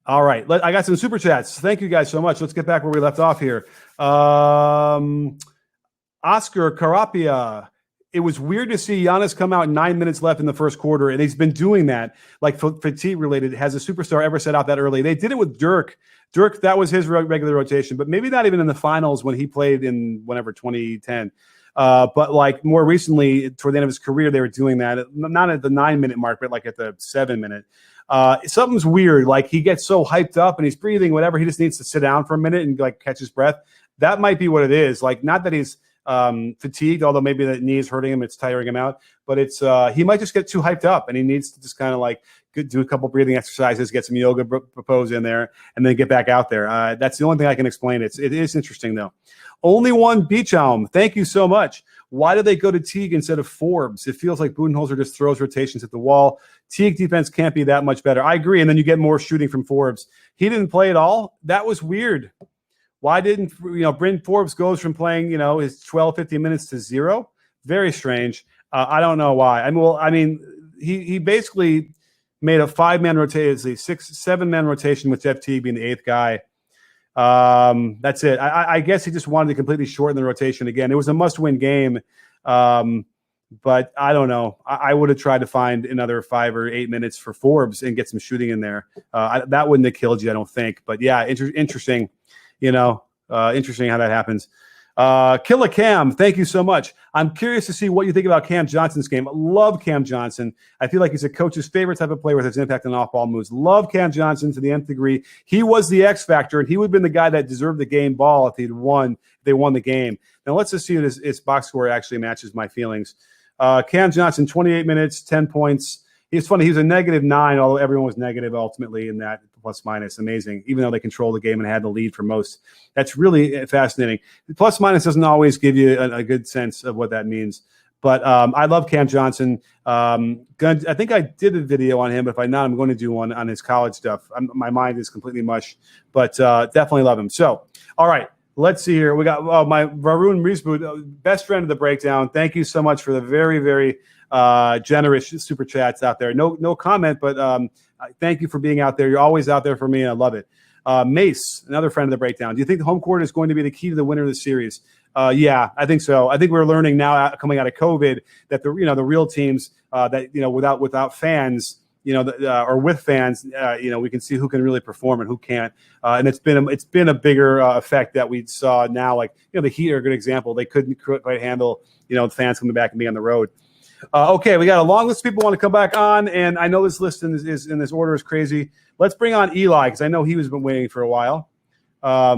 All right. I got some super chats. Thank you guys so much. Let's get back where we left off here. Oscar Carapia. It was weird to see Giannis come out 9 minutes left in the first quarter, and he's been doing that. Like fatigue related, has a superstar ever set out that early? They did it with Dirk. Dirk, that was his regular rotation, but maybe not even in the finals when he played in 2010. But like more recently, toward the end of his career, they were doing that. Not at the 9 minute mark, but like at the 7 minute. Something's weird. Like he gets so hyped up and he's breathing, whatever. He just needs to sit down for a minute and like catch his breath. That might be what it is. Like not that he's fatigued, although maybe the knee is hurting him. It's tiring him out. But it's he might just get too hyped up, and he needs to just kind of like do a couple breathing exercises, get some yoga pose in there, and then get back out there. That's the only thing I can explain. It is interesting, though. Only one Beach Elm. Thank you so much. Why did they go to Teague instead of Forbes? It feels like Budenholzer just throws rotations at the wall. Teague defense can't be that much better. I agree, and then you get more shooting from Forbes. He didn't play at all. That was weird. Why didn't Bryn Forbes goes from playing his 12, 15 minutes to 0? Very strange. I don't know why. I mean, he basically made a 5-man rotation, 7-man rotation with Jeff Teague being the 8th guy. That's it. I guess he just wanted to completely shorten the rotation again. It was a must-win game, but I don't know. I would have tried to find another 5 or 8 minutes for Forbes and get some shooting in there. That wouldn't have killed you, I don't think. But yeah, interesting. Interesting how that happens. Killer Cam, thank you so much. I'm curious to see what you think about Cam Johnson's game. Love Cam Johnson. I feel like he's a coach's favorite type of player with his impact on off-ball moves. Love Cam Johnson to the nth degree. He was the X factor, and he would have been the guy that deserved the game ball if they won the game. Now let's just see if his box score actually matches my feelings. Cam Johnson, 28 minutes, 10 points. It's funny. He was a -9, although everyone was negative ultimately in that plus minus. Amazing. Even though they controlled the game and had the lead for most. That's really fascinating. Plus minus doesn't always give you a good sense of what that means. But I love Cam Johnson. I think I did a video on him. But if I not, I'm going to do one on his college stuff. My mind is completely mush. But definitely love him. So, all right. Let's see here. We got my Varun Rizboot, best friend of the breakdown. Thank you so much for the very, very generous super chats out there. No comment, but thank you for being out there. You're always out there for me, and I love it. Mace, another friend of the breakdown. Do you think the home court is going to be the key to the winner of the series? Yeah, I think so. I think we're learning now, coming out of COVID, that the real teams that without fans, or with fans, we can see who can really perform and who can't. And it's been a bigger effect that we saw now. Like the Heat are a good example. They couldn't quite handle the fans coming back and being on the road. Okay, we got a long list of people want to come back on, and I know this list is in this order is crazy. Let's bring on Eli, because I know he was been waiting for a while. A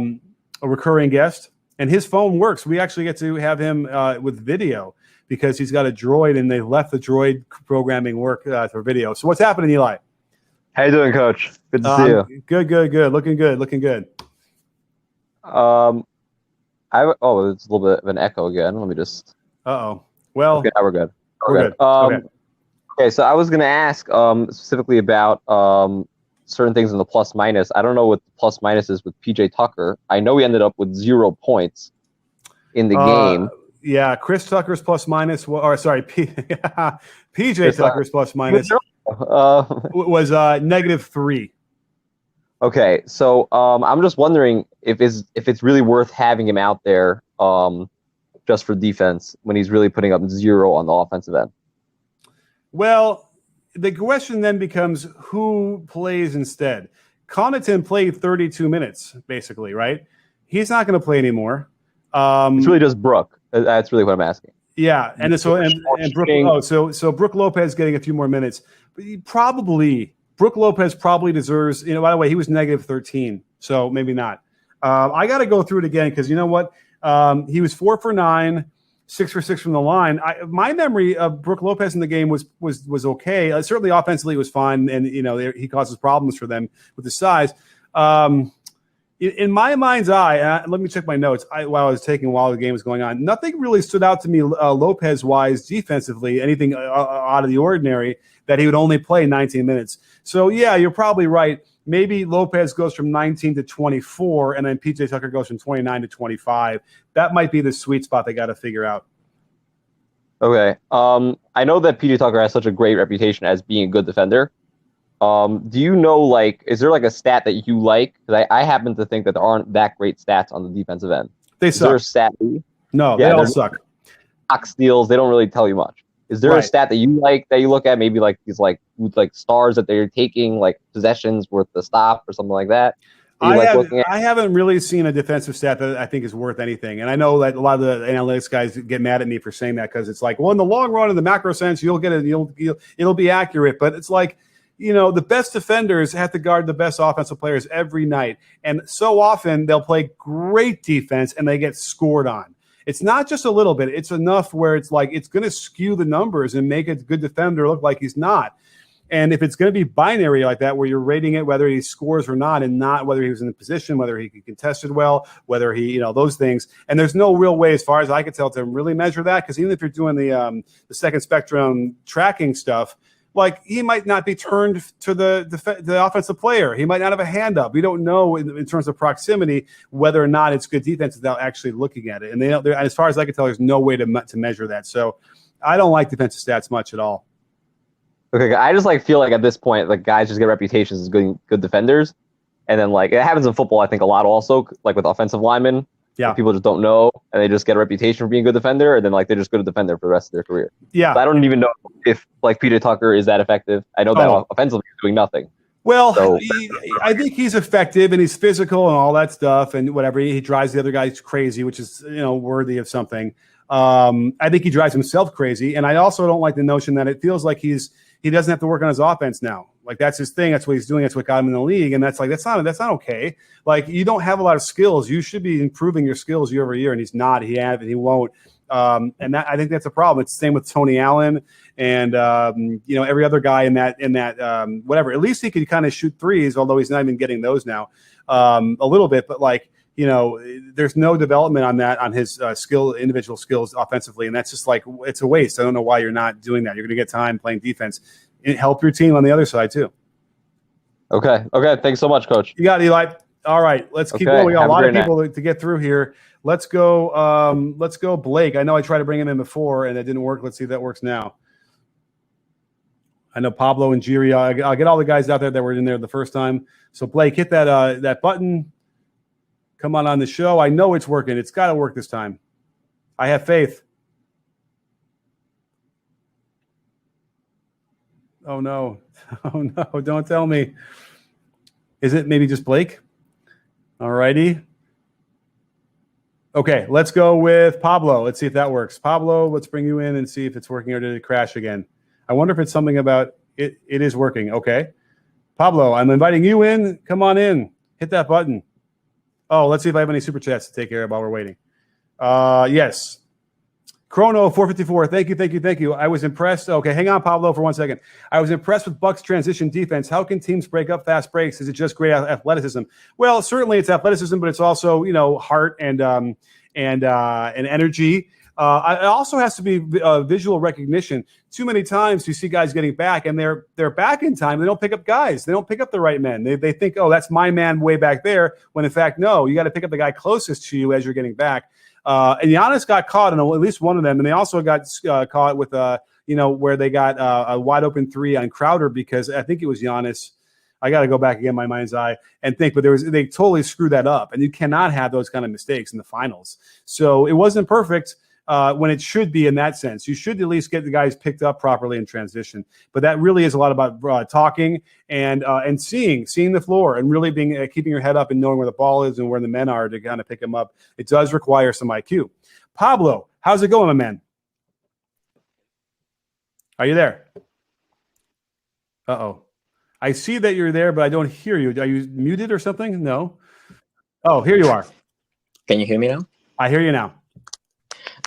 recurring guest, and his phone works. We actually get to have him with video because he's got a Droid, and they left the Droid programming work for video. So what's happening, Eli? How you doing, Coach? Good to see you. Good. Looking good. There's a little bit of an echo again. Let me just. Well, okay, now we're good. We're good. Okay, so I was going to ask specifically about certain things in the plus minus. I don't know what the plus minus is with PJ Tucker. I know he ended up with 0 points in the game. Yeah, Chris Tucker's plus minus. PJ Tucker's plus minus was -3. Okay, so I'm just wondering if it's really worth having him out there just for defense when he's really putting up 0 on the offensive end. Well, the question then becomes who plays instead. Connaughton played 32 minutes, basically, right? He's not going to play anymore. It's really just Brook. That's really what I'm asking. Yeah, and Brook. So Brook Lopez getting a few more minutes. Brook Lopez probably deserves. By the way, he was -13, so maybe not. I got to go through it again because you know what? He was 4 for 9, 6 for 6 from the line. My memory of Brook Lopez in the game was okay. Certainly offensively it was fine, and he causes problems for them with his size. In my mind's eye, let me check my notes while the game was going on. Nothing really stood out to me Lopez-wise defensively, anything out of the ordinary that he would only play 19 minutes. So, yeah, you're probably right. Maybe Lopez goes from 19 to 24, and then PJ Tucker goes from 29 to 25. That might be the sweet spot they got to figure out. Okay. I know that PJ Tucker has such a great reputation as being a good defender. Do you know, is there a stat that you like? Because I happen to think that there aren't that great stats on the defensive end. They suck. Is there a stat? No, they all suck. Box steals, they don't really tell you much. Is there a stat that you like that you look at? Maybe these stars that they're taking, possessions worth the stop or something like that? I haven't really seen a defensive stat that I think is worth anything. And I know that a lot of the analytics guys get mad at me for saying that because it's in the long run, in the macro sense, you'll get it. It'll be accurate. But it's the best defenders have to guard the best offensive players every night. And so often they'll play great defense and they get scored on. It's not just a little bit. It's enough where it's like it's going to skew the numbers and make a good defender look like he's not. And if it's going to be binary like that, where you're rating it whether he scores or not, and not whether he was in the position, whether he contested well, whether he, those things. And there's no real way, as far as I can tell, to really measure that, because even if you're doing the second spectrum tracking stuff, like he might not be turned to the offensive player. He might not have a hand up. We don't know in terms of proximity whether or not it's good defense without actually looking at it. And as far as I can tell, there's no way to measure that. So I don't like defensive stats much at all. Okay, I just feel like at this point, guys just get reputations as good defenders, and then it happens in football. I think a lot also, with offensive linemen. Yeah, people just don't know, and they just get a reputation for being a good defender, and then they're just good at defender for the rest of their career. Yeah, so I don't even know if PJ Tucker is that effective. I know that offensively he's doing nothing. Well, so, I think he's effective, and he's physical and all that stuff, and whatever. He drives the other guys crazy, which is worthy of something. I think he drives himself crazy, and I also don't like the notion that it feels like he doesn't have to work on his offense now. That's his thing. That's what he's doing. That's what got him in the league. And that's not okay. You don't have a lot of skills. You should be improving your skills year over year. And he's not. He won't. And I think that's a problem. It's the same with Tony Allen and every other guy in that whatever. At least he could kind of shoot threes, although he's not even getting those now a little bit. But there's no development on his individual skills offensively, and that's just it's a waste. I don't know why you're not doing that. You're going to get time playing defense. Help your team on the other side too. Okay. Thanks so much, Coach. You got it, Eli. All right, let's keep going. We got a lot of people to get through here. Let's go. Let's go, Blake. I know I tried to bring him in before and it didn't work. Let's see if that works now. I know Pablo and Jiri. I'll get all the guys out there that were in there the first time. So Blake, hit that button. Come on the show. I know it's working. It's got to work this time. I have faith. Oh, no. Oh, no. Don't tell me. Is it maybe just Blake? All righty. Okay, let's go with Pablo. Let's see if that works. Pablo, let's bring you in and see if it's working, or did it crash again? I wonder if it's something about it. It is working. Okay. Pablo, I'm inviting you in. Come on in. Hit that button. Oh, let's see if I have any super chats to take care of while we're waiting. Yes. Chrono 454. Thank you. I was impressed. Okay, hang on, Pablo, for 1 second. I was impressed with Bucks' transition defense. How can teams break up fast breaks? Is it just great athleticism? Well, certainly it's athleticism, but it's also heart and energy. It also has to be visual recognition. Too many times you see guys getting back, and they're back in time. They don't pick up guys. They don't pick up the right men. They think, oh, that's my man way back there. When in fact, no, you got to pick up the guy closest to you as you're getting back. And Giannis got caught in at least one of them, and they also got caught with where they got a wide open three on Crowder, because I think it was Giannis. I got to go back again in my mind's eye and think, but they totally screwed that up, and you cannot have those kind of mistakes in the finals. So it wasn't perfect when it should be in that sense. You should at least get the guys picked up properly in transition. But that really is a lot about talking and seeing the floor and really being keeping your head up and knowing where the ball is and where the men are to kind of pick them up. It does require some IQ. Pablo, how's it going, my man? Are you there? Uh-oh. I see that you're there, but I don't hear you. Are you muted or something? No. Oh, here you are. Can you hear me now? I hear you now.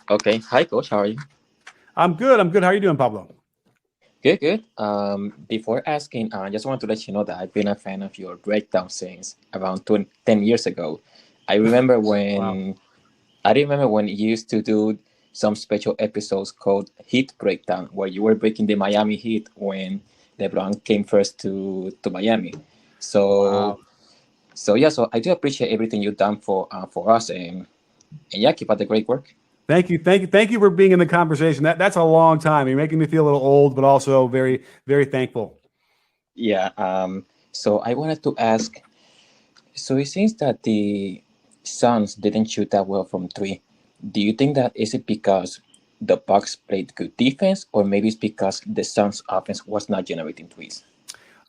Okay. Hi, Coach. How are you? I'm good. How are you doing, Pablo? Good. Before asking, I just want to let you know that I've been a fan of your breakdown since around 10 years ago. I remember when you used to do some special episodes called Heat Breakdown, where you were breaking the Miami Heat when LeBron came first to Miami. So I do appreciate everything you've done for us, and yeah, keep up the great work. Thank you for being in the conversation. That's a long time. You're making me feel a little old, but also very, very thankful. Yeah. So I wanted to ask. So it seems that the Suns didn't shoot that well from three. Do you think that is it because the Bucks played good defense, or maybe it's because the Suns' offense was not generating threes?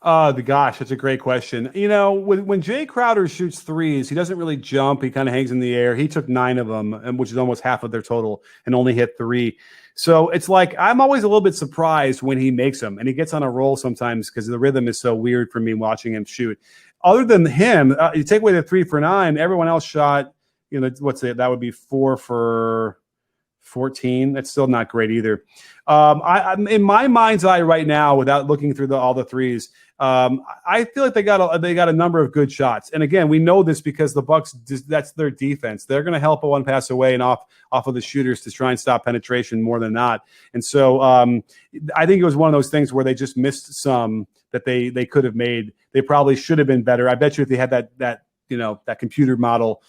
Gosh, that's a great question. When Jay Crowder shoots threes, he doesn't really jump. He kind of hangs in the air. He took 9 of them, which is almost half of their total, and only hit 3. So it's like I'm always a little bit surprised when he makes them, and he gets on a roll sometimes because the rhythm is so weird for me watching him shoot. Other than him, you take away the 3 for 9, everyone else shot what's it? That would be 4 for 14. That's still not great either. In my mind's eye right now, without looking through all the threes, I feel like they got a number of good shots. And again, we know this because the Bucks, that's their defense. They're going to help a one pass away and off of the shooters to try and stop penetration more than not. And so I think it was one of those things where they just missed some that they could have made. They probably should have been better. I bet you if they had that computer model,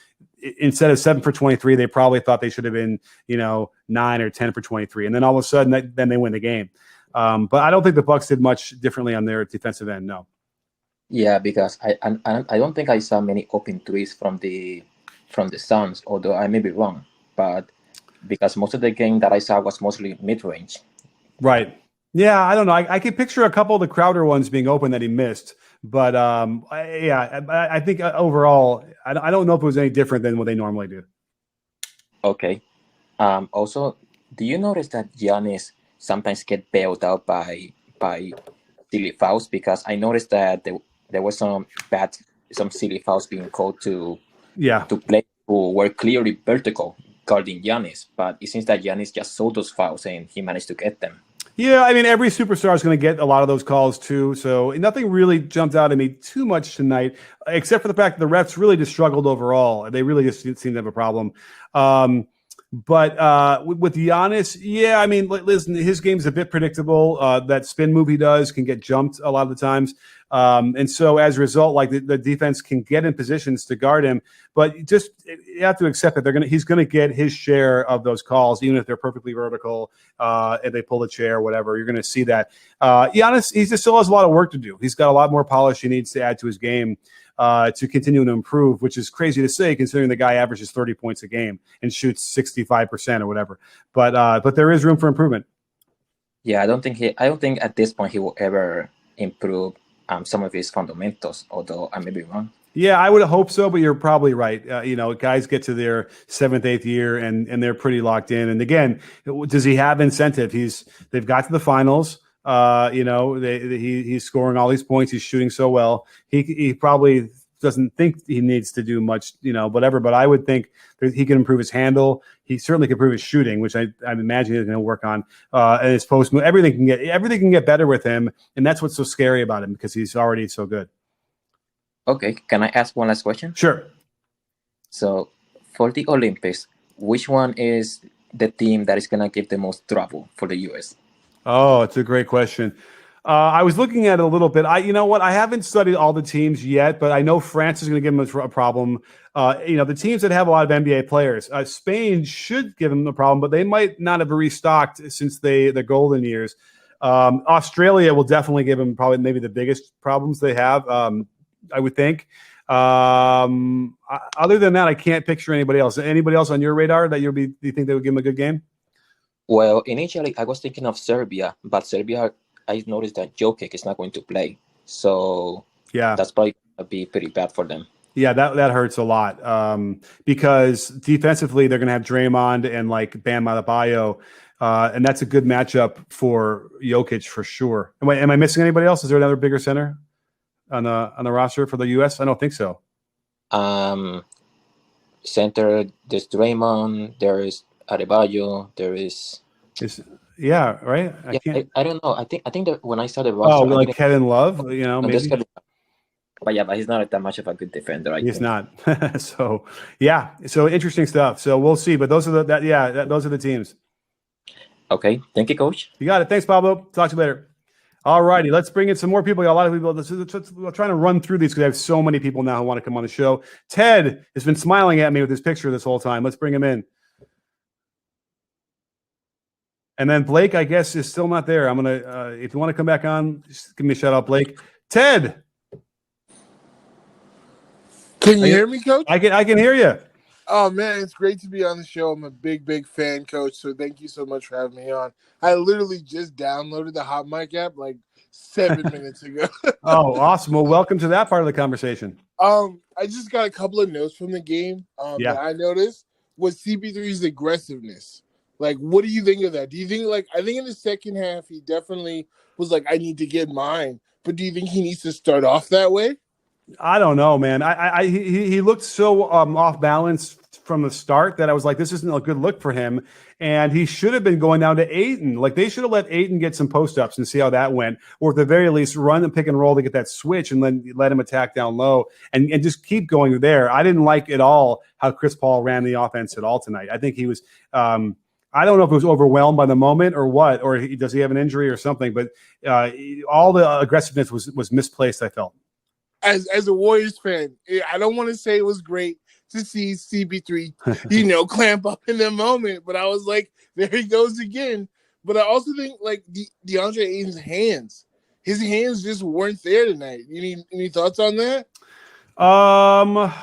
instead of 7 for 23, they probably thought they should have been 9 or 10 for 23. And then all of a sudden, then they win the game. But I don't think the Bucks did much differently on their defensive end. No. Yeah, because I don't think I saw many open threes from the Suns, although I may be wrong. But because most of the game that I saw was mostly mid range. Right. Yeah, I don't know. I could picture a couple of the Crowder ones being open that he missed. But I think overall, I don't know if it was any different than what they normally do. Okay. Also, do you notice that Giannis sometimes get bailed out by silly fouls? Because I noticed that there was some silly fouls being called to play who were clearly vertical guarding Giannis, but it seems that Giannis just saw those fouls and he managed to get them. Yeah, I mean, every superstar is going to get a lot of those calls too. So nothing really jumped out at me too much tonight, except for the fact that the refs really just struggled overall. They really just seemed to have a problem. But with Giannis, yeah, I mean, listen, his game's a bit predictable. That spin move he does can get jumped a lot of the times. And so as a result, like the defense can get in positions to guard him, but just you have to accept that he's going to get his share of those calls, even if they're perfectly vertical, and they pull the chair or whatever. You're going to see that. Giannis, he just still has a lot of work to do. He's got a lot more polish he needs to add to his game to continue to improve, which is crazy to say considering the guy averages 30 points a game and shoots 65% or whatever. But there is room for improvement. Yeah, I don't think at this point he will ever improve some of his fundamentals, although I may be wrong. Yeah, I would hope so, but you're probably right. Guys get to their 7th, 8th year and they're pretty locked in. And again, does he have incentive? They've got to the finals. He's scoring all these points. He's shooting so well. He probably doesn't think he needs to do much, whatever. But I would think that he can improve his handle. He certainly can improve his shooting, which I imagine he's going to work on. And his post move, everything can get better with him, and that's what's so scary about him because he's already so good. Okay, can I ask one last question? Sure. So, for the Olympics, which one is the team that is going to give the most trouble for the U.S.? Oh, it's a great question. I was looking at it a little bit. I haven't studied all the teams yet, but I know France is going to give them a problem. The teams that have a lot of NBA players, Spain should give them a problem, but they might not have restocked since the golden years. Australia will definitely give them probably maybe the biggest problems they have. I would think. Other than that, I can't picture anybody else. Anybody else on your radar that you think they would give them a good game? Well, initially I was thinking of Serbia, but Serbia, I noticed that Jokic is not going to play, so yeah, that's probably going to be pretty bad for them. Yeah, that hurts a lot because defensively they're going to have Draymond and like Bam Adebayo, and that's a good matchup for Jokic for sure. Am I missing anybody else? Is there another bigger center on the roster for the U.S.? I don't think so. Center, there's Draymond, there is Adebayo, there is. Yeah, right. I don't know. I think that when I saw the roster, like Kevin Love, maybe. But he's not that much of a good defender. He's not. So interesting stuff. So we'll see. But those are those are the teams. Okay, thank you, Coach. You got it. Thanks, Pablo. Talk to you later. All righty, let's bring in some more people. A lot of people. We're trying to run through these because I have so many people now who want to come on the show. Ted has been smiling at me with his picture this whole time. Let's bring him in. And then Blake, I guess, is still not there. I'm gonna, if you want to come back on, just give me a shout out, Blake. Ted, can you hear me, Coach? I can hear you. Oh man, it's great to be on the show. I'm a big fan, Coach. So thank you so much for having me on. I literally just downloaded the Hot Mic app like 7 minutes ago. Oh, awesome! Well, welcome to that part of the conversation. I just got a couple of notes from the game. That I noticed was CP3's aggressiveness. Like, what do you think of that? Do you think, I think in the second half, he definitely was like, I need to get mine. But do you think he needs to start off that way? I don't know, man. He looked so off balance from the start that I was like, this isn't a good look for him. And he should have been going down to Ayton. Like, they should have let Ayton get some post-ups and see how that went. Or at the very least, run and pick and roll to get that switch and then let him attack down low and just keep going there. I didn't like at all how Chris Paul ran the offense at all tonight. I think he was I don't know if it was overwhelmed by the moment or what, or does he have an injury or something, but all the aggressiveness was misplaced, I felt. As a Warriors fan, I don't want to say it was great to see CP3, clamp up in the moment, but I was like, there he goes again. But I also think like DeAndre Ayton's hands, his hands just weren't there tonight. Any thoughts on that? Well,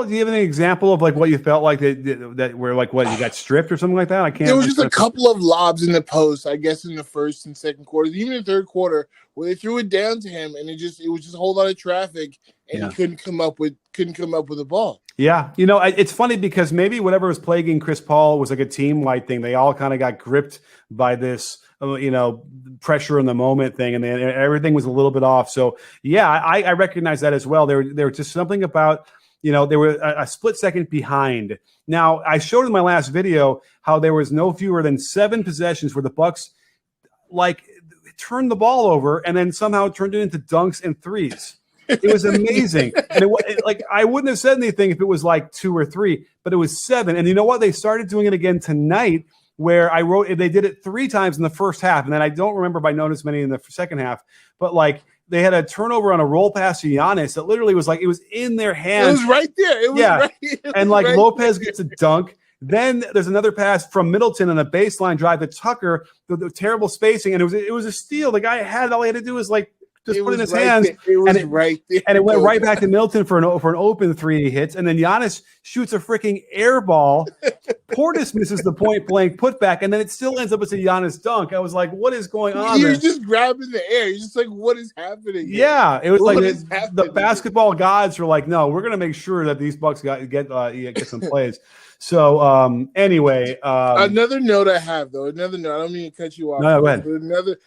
do you have any example of like what you felt like that were like what you got stripped or something like that? I can't. There was just a couple of lobs in the post, I guess, in the first and second quarters, even in the third quarter, where they threw it down to him, and it was just a whole lot of traffic, and he couldn't come up with a ball. Yeah, it's funny because maybe whatever was plaguing Chris Paul was like a team-wide thing. They all kind of got gripped by this, pressure in the moment thing, and then everything was a little bit off. So yeah, I recognize that as well. There was just something about, they were a split second behind. Now, I showed in my last video how there was no fewer than 7 possessions where the Bucks like turned the ball over and then somehow turned it into dunks and threes. It was amazing. And I wouldn't have said anything if it was like 2 or 3, but it was 7. And you know what? They started doing it again tonight, where I wrote they did it 3 times in the first half, and then I don't remember by notice many in the second half. But like they had a turnover on a roll pass to Giannis that literally was like it was in their hands. It was right there. It was right. And like Lopez gets a dunk. Then there's another pass from Middleton on a baseline drive to Tucker, the terrible spacing, and it was a steal. The guy had all he had to do was like just put it in his hands. It was right there. And it went right back to Middleton for an open 3 he hits. And then Giannis shoots a freaking air ball. Portis misses the point-blank putback, and then it still ends up as a Giannis dunk. I was like, what is going on You're just grabbing the air. You're just like, what is happening here? Yeah, it was like the basketball gods were like, no, we're going to make sure that these Bucks get some plays. So anyway. Another note I have, though. I don't mean to cut you off. No, go ahead. But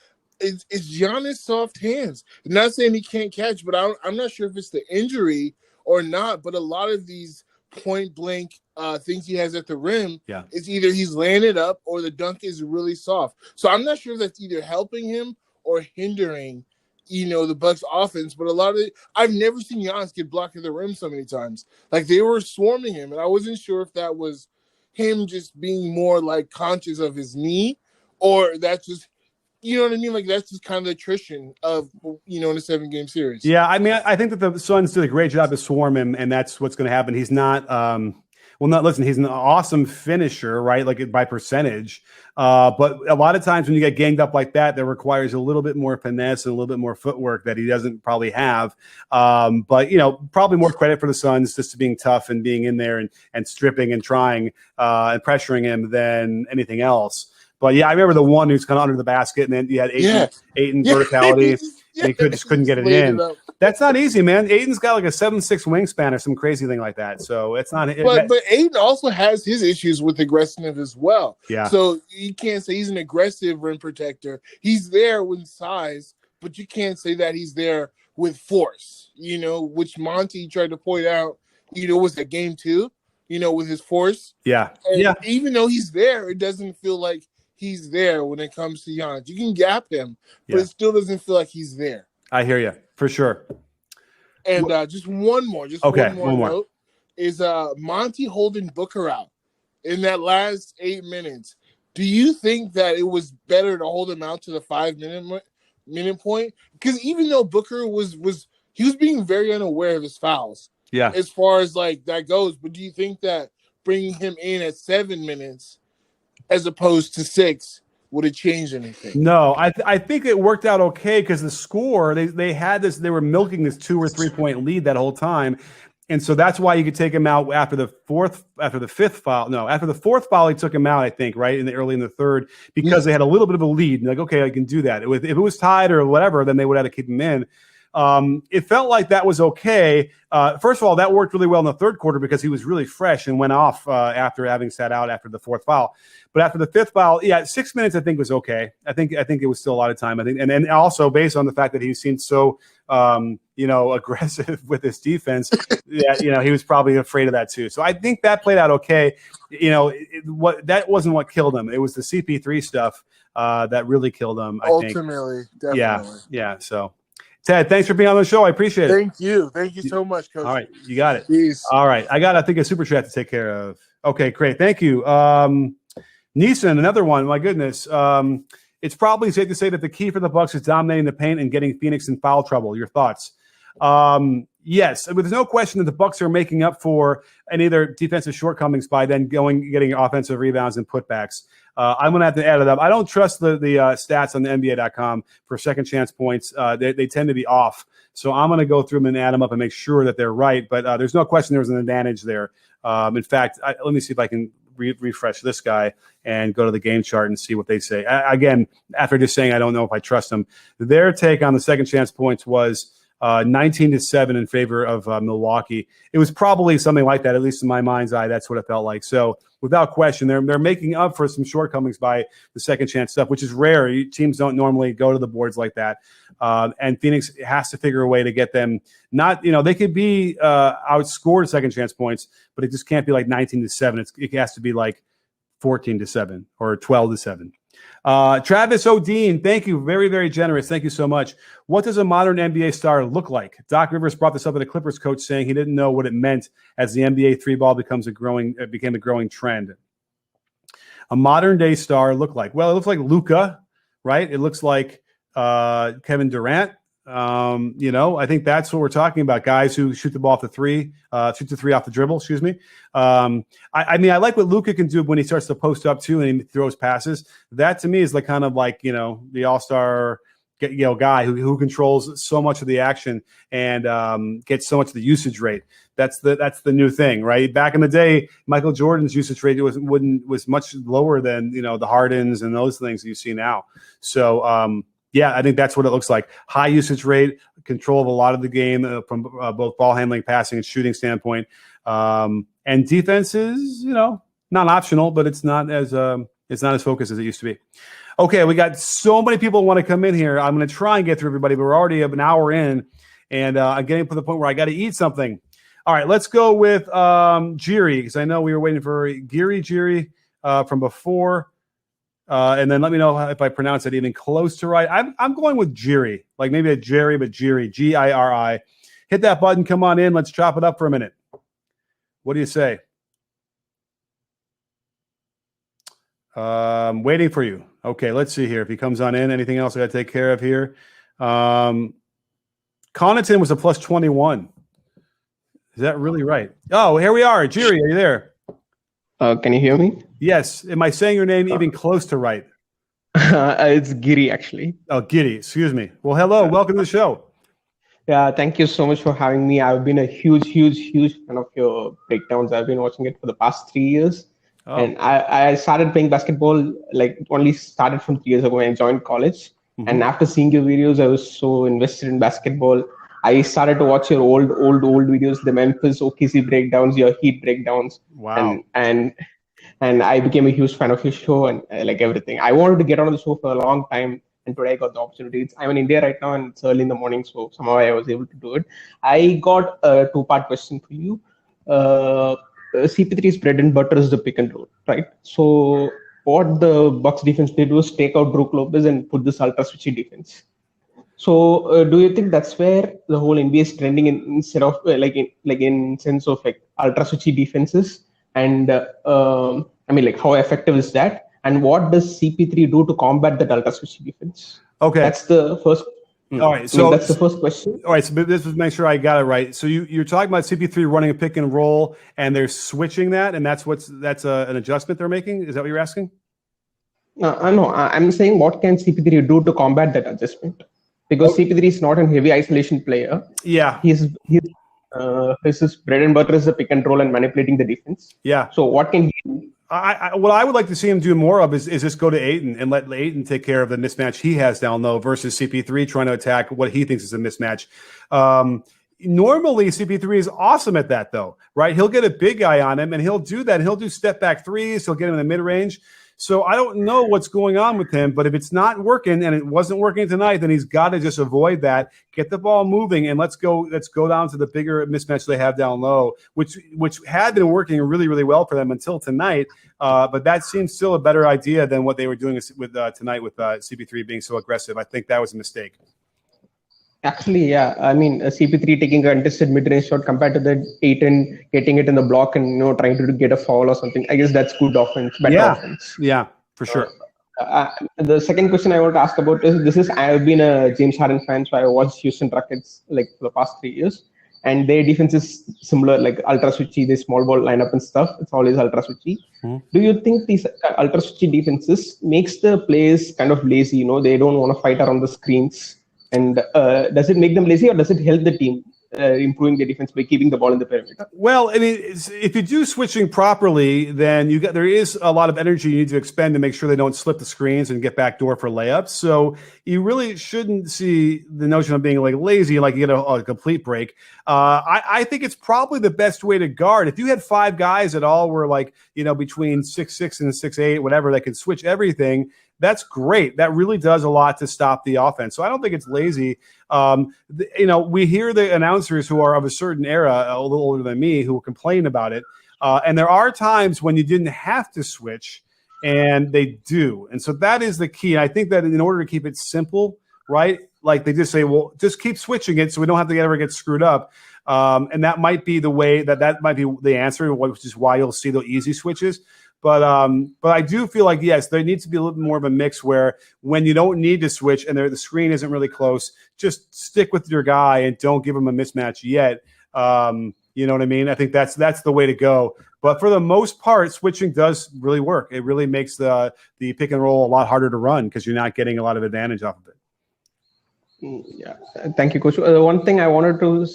it's Giannis' soft hands. I'm not saying he can't catch, but I'm not sure if it's the injury or not. But a lot of these point blank things he has at the rim, it's either he's laying it up or the dunk is really soft. So I'm not sure if that's either helping him or hindering, the Bucks offense. But a lot of it, I've never seen Giannis get blocked at the rim so many times. Like they were swarming him, and I wasn't sure if that was him just being more like conscious of his knee, or that's just. You know what I mean? Like, that's just kind of the attrition of, in a 7-game series. Yeah, I mean, I think that the Suns did a great job to swarm him, and that's what's going to happen. He's not he's an awesome finisher, right? Like, by percentage. But a lot of times when you get ganged up like that requires a little bit more finesse and a little bit more footwork that he doesn't probably have. But, probably more credit for the Suns just being tough and being in there and stripping and trying and pressuring him than anything else. But yeah, I remember the one who's kind of under the basket, and then you had Ayton verticality, and he couldn't get it in. That's not easy, man. Ayton's got like a 7'6" wingspan or some crazy thing like that, so it's not. But Ayton also has his issues with aggressiveness as well. Yeah. So you can't say he's an aggressive rim protector. He's there with size, but you can't say that he's there with force. Which Monty tried to point out. Was that game 2? With his force. Yeah. And even though he's there, it doesn't feel like he's there when it comes to Giannis. You can gap him, but it still doesn't feel like he's there. I hear you, for sure. And just one more note is Monty holding Booker out in that last 8 minutes. Do you think that it was better to hold him out to the 5-minute point? Because even though Booker was being very unaware of his fouls, as far as like that goes, but do you think that bringing him in at 7 minutes as opposed to 6 would have changed anything? No, I think it worked out okay because the score they had this, they were milking this 2 or 3 point lead that whole time, and so that's why you could take him out after the fourth foul he took him out, I think, right early in the third, because they had a little bit of a lead and like, okay, I can do that. If it was tied or whatever, then they would have to keep him in. It felt like that was okay. First of all, that worked really well in the third quarter because he was really fresh and went off after having sat out after the 4th foul. But after the 5th foul, 6 minutes I think was okay. I think it was still a lot of time. I think, and then also based on the fact that he seemed so aggressive with his defense. Yeah, he was probably afraid of that too. So I think that played out okay. That wasn't what killed him. It was the CP3 stuff that really killed him. Ultimately, definitely. Yeah. So, Ted, thanks for being on the show. I appreciate it. Thank you so much, Coach. All right, you got it. Peace. All right, I think a super chat to take care of. Okay, great. Thank you. Neeson, another one. My goodness. It's probably safe to say that the key for the Bucks is dominating the paint and getting Phoenix in foul trouble. Your thoughts? Yes, there's no question that the Bucks are making up for any of their defensive shortcomings by then getting offensive rebounds and putbacks. I'm going to have to add it up. I don't trust the stats on the NBA.com for second chance points. They tend to be off. So I'm going to go through them and add them up and make sure that they're right. But there's no question there was an advantage there. In fact, let me see if I can refresh this guy and go to the game chart and see what they say. Again, after just saying I don't know if I trust them, their take on the second chance points was 19-7 in favor of Milwaukee. It was probably something like that, at least in my mind's eye. That's what it felt like. So without question, they're making up for some shortcomings by the second chance stuff, which is rare. Teams don't normally go to the boards like that. And Phoenix has to figure a way to get them not, they could be outscored second chance points, but it just can't be like 19-7. It has to be like 14-7 or 12-7. Travis O'Dean, thank you. Very, very generous. Thank you so much. What does a modern NBA star look like? Doc Rivers brought this up with a Clippers coach, saying he didn't know what it meant as the NBA three ball became a growing trend. A modern day star look like? Well, it looks like Luka, right? It looks like Kevin Durant. I think that's what we're talking about. Guys who shoot the ball off the three, shoot the three off the dribble. Excuse me. I like what Luka can do when he starts to post up too and he throws passes. That to me is kind of like the all-star guy who controls so much of the action and gets so much of the usage rate. That's the new thing, right? Back in the day, Michael Jordan's usage rate was much lower than the Hardens and those things that you see now. So. Yeah, I think that's what it looks like. High usage rate, control of a lot of the game from both ball handling, passing, and shooting standpoint. And defense is, not optional, but it's not as focused as it used to be. Okay, we got so many people who want to come in here. I'm going to try and get through everybody, but we're already an hour in, and I'm getting to the point where I got to eat something. All right, let's go with Jiri, because I know we were waiting for Jiri from before. And then let me know if I pronounce it even close to right. I'm going with Jiri, like maybe a Jerry, but Jiri, Giri. Hit that button. Come on in. Let's chop it up for a minute. What do you say? Waiting for you. Okay, let's see here. If he comes on in, anything else I got to take care of here? Connaughton was a plus 21. Is that really right? Oh, here we are. Jiri, are you there? Can you hear me? Yes. Am I saying your name even close to right? It's Giri, actually. Oh, Giri. Excuse me. Well, hello. Welcome to the show. Yeah, thank you so much for having me. I've been a huge fan of your breakdowns. I've been watching it for the past 3 years. Oh. And I started playing basketball, only started from 3 years ago when I joined college. Mm-hmm. And after seeing your videos, I was so invested in basketball. I started to watch your old videos, the Memphis OKC breakdowns, your Heat breakdowns. Wow. And I became a huge fan of your show and everything. I wanted to get on the show for a long time, and today I got the opportunity. I'm in India right now, and it's early in the morning, so somehow I was able to do it. I got a two-part question for you. CP3's bread and butter is the pick and roll, right? So what the Bucks defense did was take out Brook Lopez and put this ultra switchy defense. So, do you think that's where the whole NBA is trending instead of in sense of ultra switchy defenses? And how effective is that? And what does CP3 do to combat that ultra switchy defense? Okay, that's the first. All right, so that's the first question. All right, so this was make sure I got it right. So you're talking about CP3 running a pick and roll, and they're switching that, and that's an adjustment they're making. Is that what you're asking? No, I'm saying what can CP3 do to combat that adjustment? Because CP3 is not a heavy isolation player. Yeah. His bread and butter is the pick and roll and manipulating the defense. Yeah. So what can he do? What I would like to see him do more of is just go to Ayton and let Ayton take care of the mismatch he has down low versus CP3 trying to attack what he thinks is a mismatch. Normally, CP3 is awesome at that, though, right? He'll get a big guy on him, and he'll do that. He'll do step-back threes. He'll get him in the mid-range. So I don't know what's going on with him, but if it's not working and it wasn't working tonight, then he's got to just avoid that, get the ball moving, and let's go down to the bigger mismatch they have down low, which had been working really, really well for them until tonight. But that seems still a better idea than what they were doing with tonight with CP3 being so aggressive. I think that was a mistake. Actually, yeah. I mean, CP3 taking a contested mid-range shot compared to the 8 and getting it in the block and trying to get a foul or something. I guess that's good offense, better offense. Yeah, for sure. The second question I want to ask about is I've been a James Harden fan, so I watched Houston Rockets like for the past 3 years, and their defense is similar, like ultra switchy, the small ball lineup and stuff. It's always ultra switchy. Do you think these ultra switchy defenses makes the players kind of lazy? They don't want to fight around the screens. And does it make them lazy, or does it help the team improving the defense by keeping the ball in the perimeter? Well, I mean, if you do switching properly, then there is a lot of energy you need to expend to make sure they don't slip the screens and get backdoor for layups. So you really shouldn't see the notion of being like lazy, like you get a complete break. I think it's probably the best way to guard. If you had 5 guys that all were like, between 6'6" and 6'8", whatever, that can switch everything, that's great. That really does a lot to stop the offense. So I don't think it's lazy. We hear the announcers who are of a certain era, a little older than me, who complain about it. And there are times when you didn't have to switch, and they do. And so that is the key. And I think that in order to keep it simple, right, like they just say, well, just keep switching it so we don't have to ever get screwed up. And that might be the way that might be the answer, which is why you'll see the easy switches. But I do feel like, yes, there needs to be a little bit more of a mix where when you don't need to switch and the screen isn't really close, just stick with your guy and don't give him a mismatch yet. You know what I mean? I think that's the way to go. But for the most part, switching does really work. It really makes the pick and roll a lot harder to run because you're not getting a lot of advantage off of it. Yeah, thank you, Coach. One thing I wanted to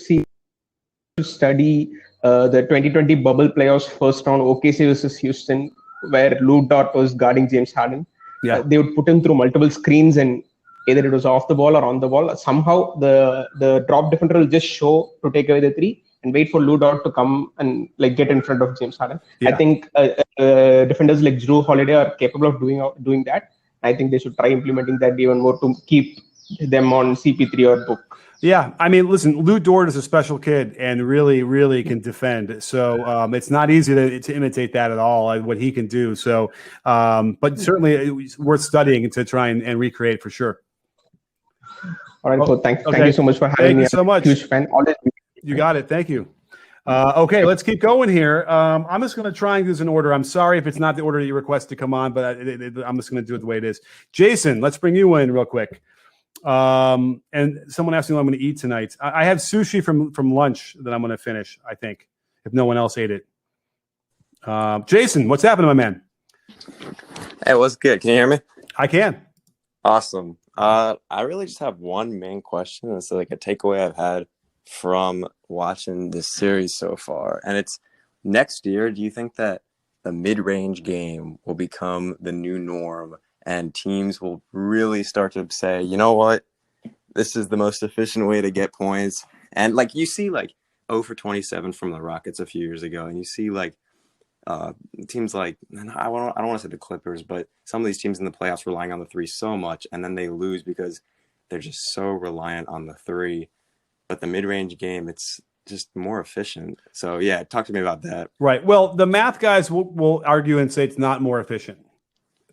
study the 2020 bubble playoffs first round, OKC versus Houston, where Lou Dort was guarding James Harden. Yeah, they would put him through multiple screens, and either it was off the ball or on the ball. Somehow the drop defender will just show to take away the 3 and wait for Lou Dort to come and get in front of James Harden. Yeah. I think defenders like Jrue Holiday are capable of doing that. I think they should try implementing that even more to keep them on CP3 or Book. Yeah, I mean, listen, Lou Dort is a special kid and really, really can defend. So it's not easy to imitate that at all, what he can do. So, but certainly it's worth studying to try and recreate for sure. All right, so thank you so much for having me. Thank you so much. Huge fan. You got it. Thank you. Okay, let's keep going here. I'm just going to try and do this in order. I'm sorry if it's not the order that you request to come on, but I'm just going to do it the way it is. Jason, let's bring you in real quick. And someone asked me what I'm going to eat tonight. I have sushi from lunch that I'm going to finish, I think, if no one else ate it. Jason, what's happening, my man? Hey, what's good? Can you hear me? I can. Awesome. I really just have one main question. It's like a takeaway I've had from watching this series so far. And it's next year, do you think that the mid-range game will become the new norm and teams will really start to say, you know what, this is the most efficient way to get points? And you see 0 for 27 from the Rockets a few years ago, and you see teams I don't want to say the Clippers, but some of these teams in the playoffs relying on the 3 so much, and then they lose because they're just so reliant on the 3. But the mid-range game, it's just more efficient. So yeah, talk to me about that. Right. Well, the math guys will argue and say it's not more efficient,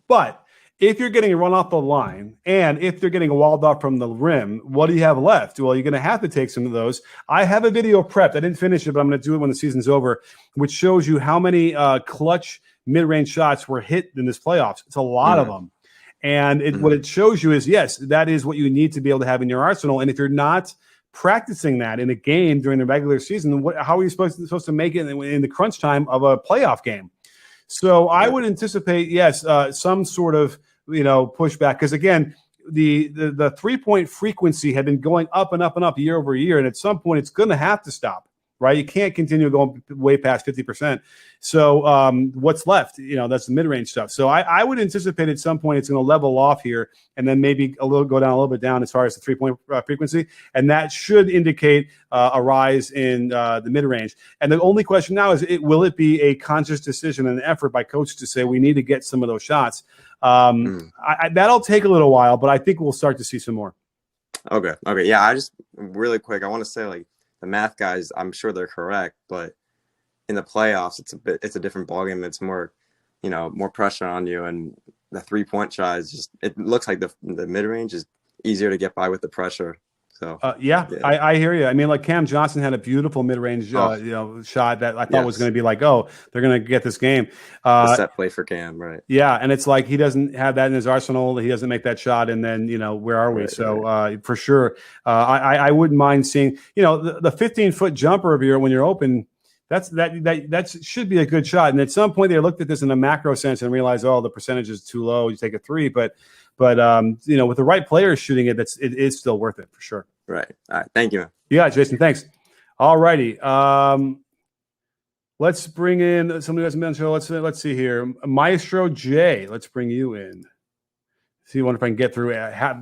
but if you're getting a run off the line and if they're getting a walled off from the rim, what do you have left? Well, you're going to have to take some of those. I have a video prepped. I didn't finish it, but I'm going to do it when the season's over, which shows you how many clutch mid-range shots were hit in this playoffs. It's a lot of them. And what it shows you is, yes, that is what you need to be able to have in your arsenal. And if you're not practicing that in a game during the regular season, how are you supposed to make it in the crunch time of a playoff game? So I would anticipate, yes, some sort of pushback, because again, the 3-point frequency had been going up and up and up year over year, and at some point it's going to have to stop, right? You can't continue going way past 50%. So what's left? That's the mid-range stuff. So I would anticipate at some point it's going to level off here, and then maybe go down a little bit down as far as the three-point frequency, and that should indicate a rise in the mid-range. And the only question now is, will it be a conscious decision and an effort by coach to say we need to get some of those shots? That'll take a little while, but I think we'll start to see some more. Okay. Yeah, I just really quick, I want to say, like, the math guys, I'm sure they're correct, but in the playoffs, it's a different ballgame. It's more, more pressure on you, and the 3-point shot is it looks like the mid range is easier to get by with the pressure. So yeah. I hear you. I mean, like Cam Johnson had a beautiful mid-range shot that I thought was going to be like, oh, they're going to get this game. The set play for Cam, right? Yeah, and it's like he doesn't have that in his arsenal. He doesn't make that shot, and then where are we? For sure, I wouldn't mind seeing the 15-foot jumper of when you're open. That should be a good shot. And at some point they looked at this in a macro sense and realized, oh, the percentage is too low. You take a 3, but with the right players shooting it, it is still worth it for sure. Right. All right. Thank you. Yeah, Jason. Thanks. All righty. Let's bring in somebody who hasn't been on the show. Let's see here. Maestro J. Let's bring you in. See, I wonder if I can get through.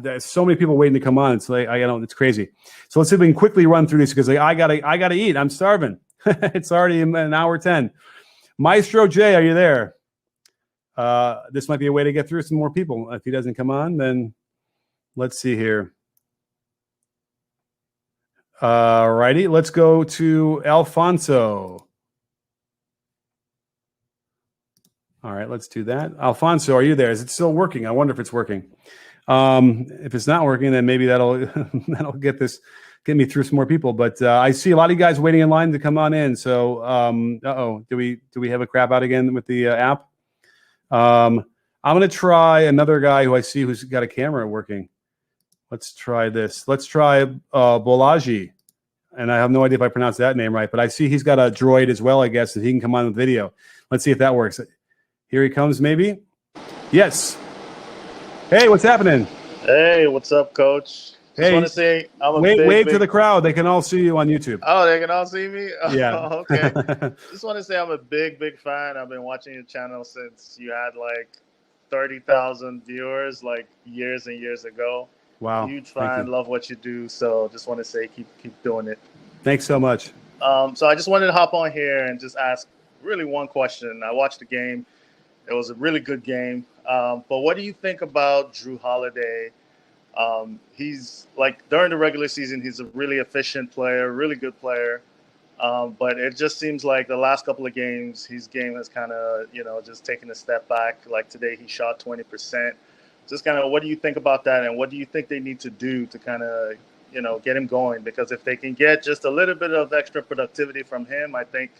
There's so many people waiting to come on. It's like it's crazy. So let's see if we can quickly run through this because I gotta eat. I'm starving. It's already an hour 10. Maestro J, are you there? This might be a way to get through some more people. If he doesn't come on, then let's see here. All righty, let's go to Alfonso. All right, let's do that. Alfonso, are you there? Is it still working? I wonder if it's working. If it's not working, then maybe that'll get me through some more people. But I see a lot of you guys waiting in line to come on in. So, do we have a crap out again with the app? I'm going to try another guy who I see who's got a camera working. Let's try this. Let's try Bolaji. And I have no idea if I pronounced that name right, but I see he's got a droid as well, I guess, that he can come on with video. Let's see if that works. Here he comes, maybe. Yes. Hey, what's happening? Hey, what's up, Coach? Just want to say I'm a wave to the crowd. They can all see you on YouTube. Oh, they can all see me? Yeah. Oh, okay. Just want to say I'm a big fan. I've been watching your channel since you had like 30,000 viewers like years and years ago. Wow. Huge fan. Love what you do. So just want to say keep doing it. Thanks so much. So I just wanted to hop on here and just ask really one question. I watched the game. It was a really good game. But what do you think about Jrue Holiday? He's like during the regular season, he's a really efficient player, really good player. But it just seems like the last couple of games, his game has kind of, just taken a step back. Like today, he shot 20%. Just kind of, what do you think about that? And what do you think they need to do to kind of, get him going? Because if they can get just a little bit of extra productivity from him, I think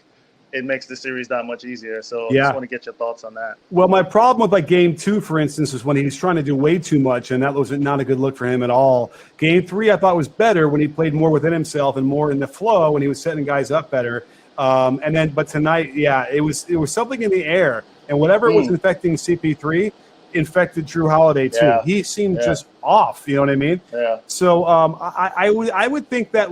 it makes the series that much easier. So I just want to get your thoughts on that. Well, my problem with game 2, for instance, was when he was trying to do way too much, and that was not a good look for him at all. Game 3, I thought was better when he played more within himself and more in the flow, when he was setting guys up better. But tonight, it was something in the air, and whatever was infecting CP3 infected Jrue Holiday too. Yeah. He seemed just off. You know what I mean? Yeah. So I would think that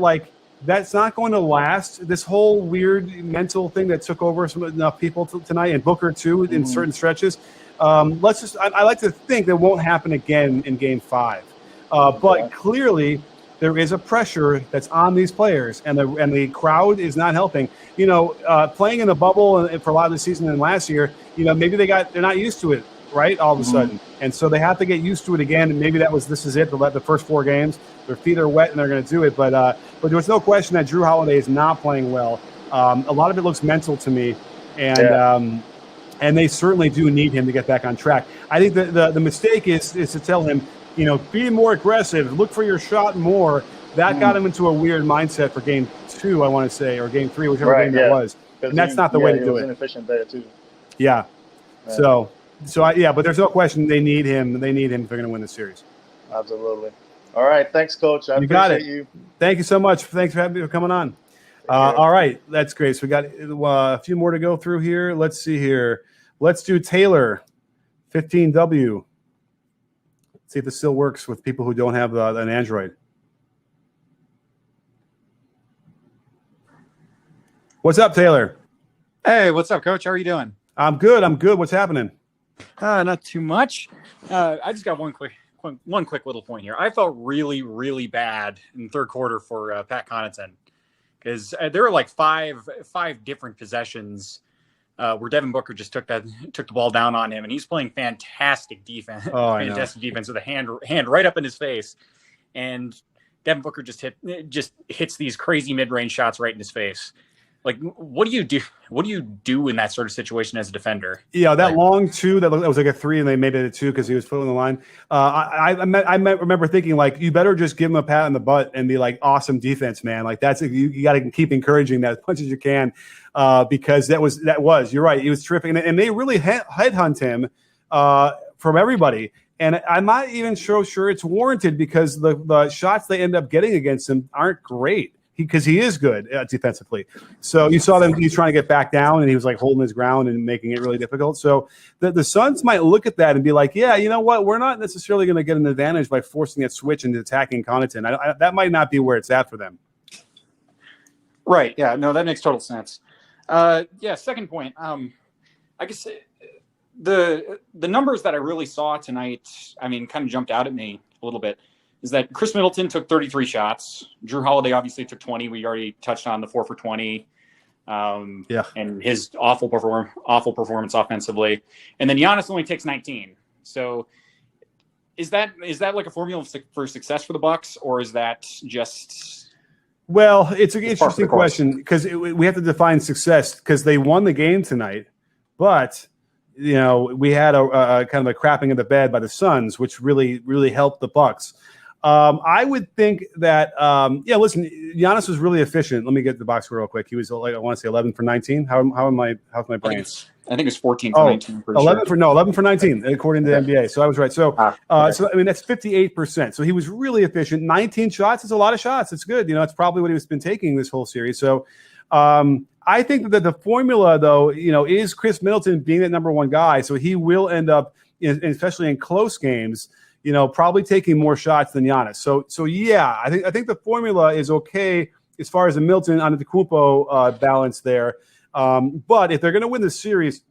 that's not going to last. This whole weird mental thing that took over enough people tonight, and Booker too, in certain stretches. I like to think that won't happen again in Game 5. But clearly, there is a pressure that's on these players, and the crowd is not helping. Playing in the bubble for a lot of the season and last year, maybe they're not used to it, right? All of a sudden, and so they have to get used to it again. And maybe this is it. The first 4 games, their feet are wet and they're going to do it. But there's no question that Jrue Holiday is not playing well. A lot of it looks mental to me, and they certainly do need him to get back on track. I think the mistake is to tell him, be more aggressive, look for your shot more. That got him into a weird mindset for Game 2, I want to say, or Game 3, whichever game that was. And that's not the way to do it. Inefficient there too. Yeah. So but there's no question they need him. They need him if they're going to win the series. Absolutely. All right. Thanks, Coach. I appreciate you. Thank you so much. Thanks for coming on. All right. That's great. So we got a few more to go through here. Let's see here. Let's do Taylor, 15W. See if this still works with people who don't have an Android. What's up, Taylor? Hey, what's up, Coach? How are you doing? I'm good. What's happening? Not too much. I just got one quick little point here. I felt really, really bad in the third quarter for Pat Connaughton because there were like five different possessions where Devin Booker just took the ball down on him, and he's playing fantastic defense. Fantastic defense with a hand right up in his face, and Devin Booker just hits these crazy mid-range shots right in his face. Like, what do you do? What do you do in that sort of situation as a defender? Yeah, that long two that was like a 3, and they made it a 2 because he was foot on the line. I remember thinking, like, you better just give him a pat on the butt and be like, awesome defense, man. Like, that's you got to keep encouraging that as much as you can because that was you're right. He was terrific, and they really headhunt him from everybody. And I'm not even sure it's warranted because the shots they end up getting against him aren't great. Because he is good defensively. So you saw them, he's trying to get back down, and he was like holding his ground and making it really difficult. So the Suns might look at that and be like, yeah, you know what? We're not necessarily going to get an advantage by forcing that switch and attacking Connaughton. That might not be where it's at for them. Right. Yeah. No, that makes total sense. Second point. I guess the numbers that I really saw tonight, I mean, kind of jumped out at me a little bit. Is that Chris Middleton took 33 shots. Jrue Holiday obviously took 20. We already touched on the 4 for 20. And his awful performance offensively. And then Giannis only takes 19. So is that like a formula for success for the Bucks, or is that just? Well, it's an interesting question because we have to define success because they won the game tonight, but we had a kind of a crapping of the bed by the Suns, which really, really helped the Bucks. I would think that, listen, Giannis was really efficient. Let me get the box score real quick. He was, like, I want to say 11 for 19. How's my brain? I think it's 14 for 19. 11 for 19, according to the NBA. So I was right. So, I mean, that's 58%. So he was really efficient. 19 shots is a lot of shots. It's good. It's probably what he's been taking this whole series. So, I think that the formula, though, is Chris Middleton being that number one guy. So he will end up, especially in close games, probably taking more shots than Giannis. So yeah, I think the formula is okay as far as the Middleton on the Antetokounmpo balance there. But if they're going to win the series,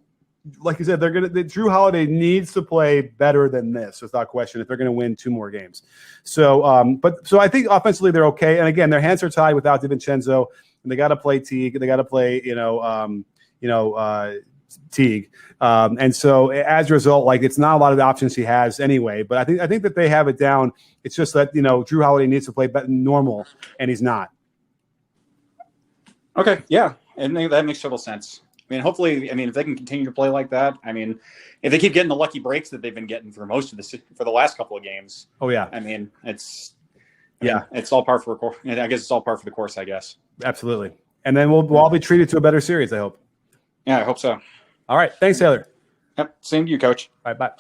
like you said, Jrue Holiday needs to play better than this, without question, if they're going to win 2 more games. So I think offensively they're okay. And again, their hands are tied without DiVincenzo, and they got to play Teague. They got to play, Teague. And so as a result, like, it's not a lot of options he has anyway, but I think that they have it down. It's just that, Jrue Holiday needs to play normal, and he's not. Okay. Yeah. And that makes total sense. I mean, hopefully, if they can continue to play like that, if they keep getting the lucky breaks that they've been getting for for the last couple of games. Oh yeah. It's all par for the course. I guess it's all par for the course, I guess. Absolutely. And then we'll all be treated to a better series, I hope. Yeah, I hope so. All right. Thanks, Taylor. Yep. Same to you, Coach. All right. Bye.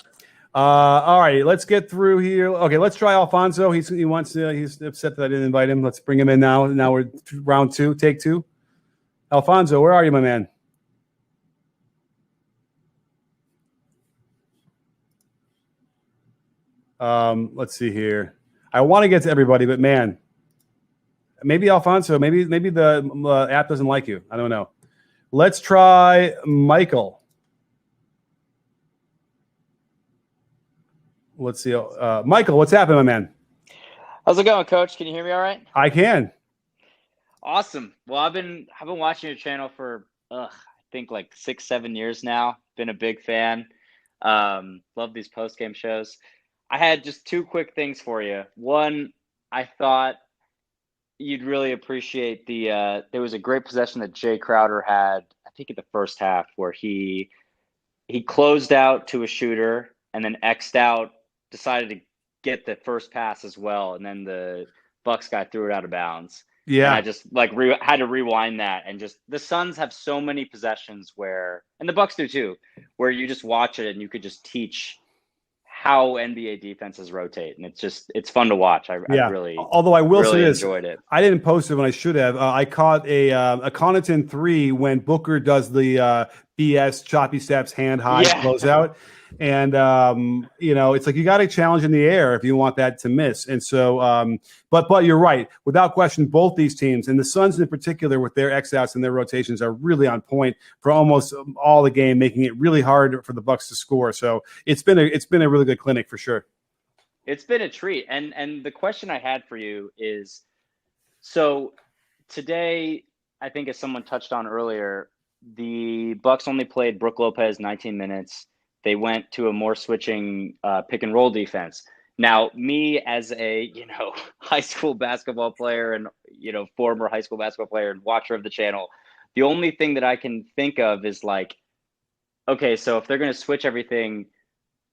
All right. Let's get through here. Okay. Let's try Alfonso. He's upset that I didn't invite him. Let's bring him in now. Now we're round 2, take 2. Alfonso, where are you, my man? Let's see here. I want to get to everybody, but man, maybe Alfonso, maybe the app doesn't like you. I don't know. Let's try Michael. Let's see. Michael, what's happening, my man? How's it going, Coach? Can you hear me all right? I can. Awesome. Well, I've been watching your channel for I think like 6-7 years now. Been a big fan. Love these post-game shows. I had just 2 quick things for you. One, I thought you'd really appreciate there was a great possession that Jay Crowder had, I think in the first half, where he closed out to a shooter and then X'd out, decided to get the first pass as well, and then the Bucks guy threw it out of bounds. Yeah. And I just had to rewind that, and just the Suns have so many possessions where, and the Bucks do too, where you just watch it and you could just teach how NBA defenses rotate, and it's fun to watch. I really, although I will say this, enjoyed it. I didn't post it when I should have. I caught a Connaughton 3 when Booker does the BS choppy steps hand high closeout, And it's like you got a challenge in the air if you want that to miss. And so, but you're right. Without question, both these teams, and the Suns in particular, with their X-outs and their rotations, are really on point for almost all the game, making it really hard for the Bucks to score. So it's been a really good clinic for sure. It's been a treat. And the question I had for you is, so today, I think as someone touched on earlier, the Bucks only played Brook Lopez 19 minutes. They went to a more switching pick and roll defense. Now, me as a, high school basketball player and, former high school basketball player and watcher of the channel, the only thing that I can think of is like, okay, so if they're going to switch everything,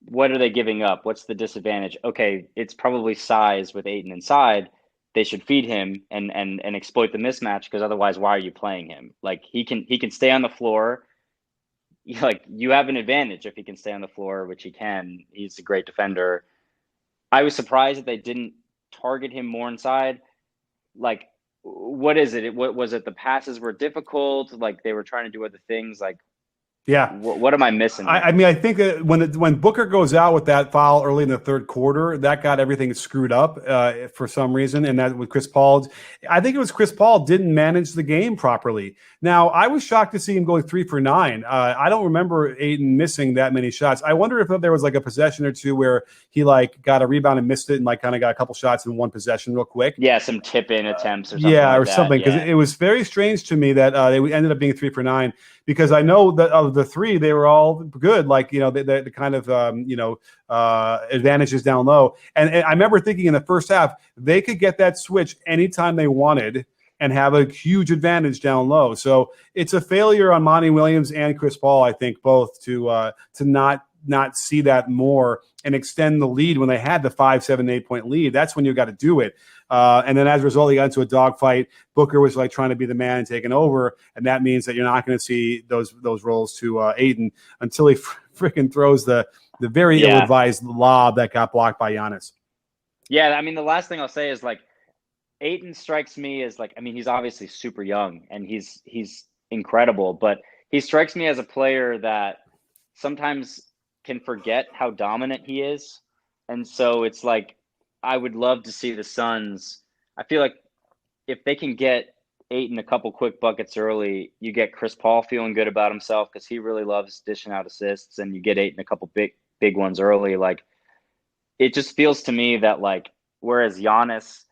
what are they giving up? What's the disadvantage? Okay, it's probably size with Ayton inside. They should feed him and exploit the mismatch, because otherwise, why are you playing him? Like he can stay on the floor. Like you have an advantage if he can stay on the floor, which he can. He's a great defender. I was surprised that they didn't target him more inside. Like, what is it? What was it? The passes were difficult. Like they were trying to do other things. Like, yeah. What am I missing? I mean, I think that when Booker goes out with that foul early in the third quarter, that got everything screwed up for some reason. And that with Chris Paul, I think it was Chris Paul didn't manage the game properly. Now, I was shocked to see him going 3 for 9. I don't remember Ayton missing that many shots. I wonder if there was like a possession or two where he like got a rebound and missed it and like kind of got a couple shots in one possession real quick. Yeah, some tip-in attempts or something. Yeah, like or something, because it was very strange to me that they ended up being 3 for 9. Because I know that of the three, they were all good, like, the kind of, advantages down low. And I remember thinking in the first half, they could get that switch anytime they wanted and have a huge advantage down low. So it's a failure on Monty Williams and Chris Paul, I think, both to not see that more and extend the lead when they had the 5, 7, 8 point lead. That's when you got to do it. And then as a result, he got into a dogfight. Booker was like trying to be the man and taking over. And that means that you're not going to see those rolls to Ayton until he freaking throws the very ill-advised lob that got blocked by Giannis. Yeah. I mean, the last thing I'll say is like, Ayton strikes me as like, I mean, he's obviously super young and he's incredible, but he strikes me as a player that sometimes can forget how dominant he is. And so it's like, I would love to see the Suns. I feel like if they can get Ayton a couple quick buckets early, you get Chris Paul feeling good about himself because he really loves dishing out assists, and you get Ayton a couple big ones early. Like, it just feels to me that like, whereas Giannis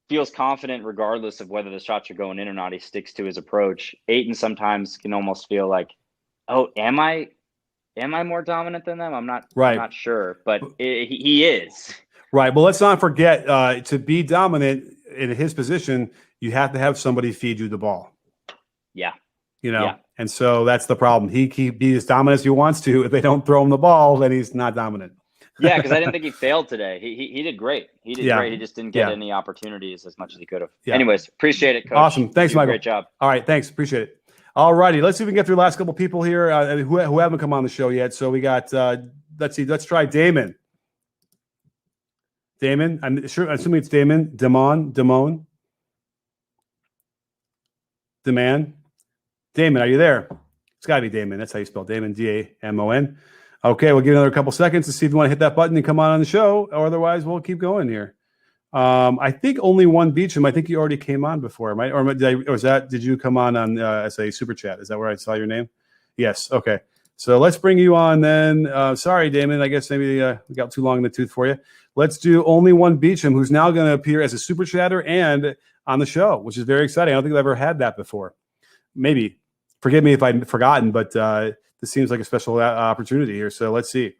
feels confident regardless of whether the shots are going in or not, he sticks to his approach. Ayton sometimes can almost feel like, oh, am I more dominant than them? I'm not sure, but he is. Right. Well, let's not forget, to be dominant in his position, you have to have somebody feed you the ball. Yeah. And so that's the problem. He can be as dominant as he wants to. If they don't throw him the ball, then he's not dominant. Yeah, because I didn't think he failed today. He did great. He did great. He just didn't get any opportunities as much as he could have. Yeah. Anyways, appreciate it, Coach. Awesome. Thanks, Michael. Great job. All right. Thanks. Appreciate it. All righty. Let's see if we can get through the last couple people here who haven't come on the show yet. So we got, let's see. Let's try Damon. Damon. I'm assuming it's Damon. Damon. Damon. Damon, are you there? It's got to be Damon. That's how you spell Damon. Damon. Okay, we'll give you another couple seconds to see if you want to hit that button and come on the show, or otherwise we'll keep going here. I think only one Beecham. I think you already came on before, right? Or did you come on as a super chat? Is that where I saw your name? Yes. Okay. So let's bring you on then. Sorry, Damon. I guess maybe we got too long in the tooth for you. Let's do only one Beecham, who's now going to appear as a super chatter and on the show, which is very exciting. I don't think I've ever had that before. Maybe. Forgive me if I've forgotten, but this seems like a special opportunity here. So let's see.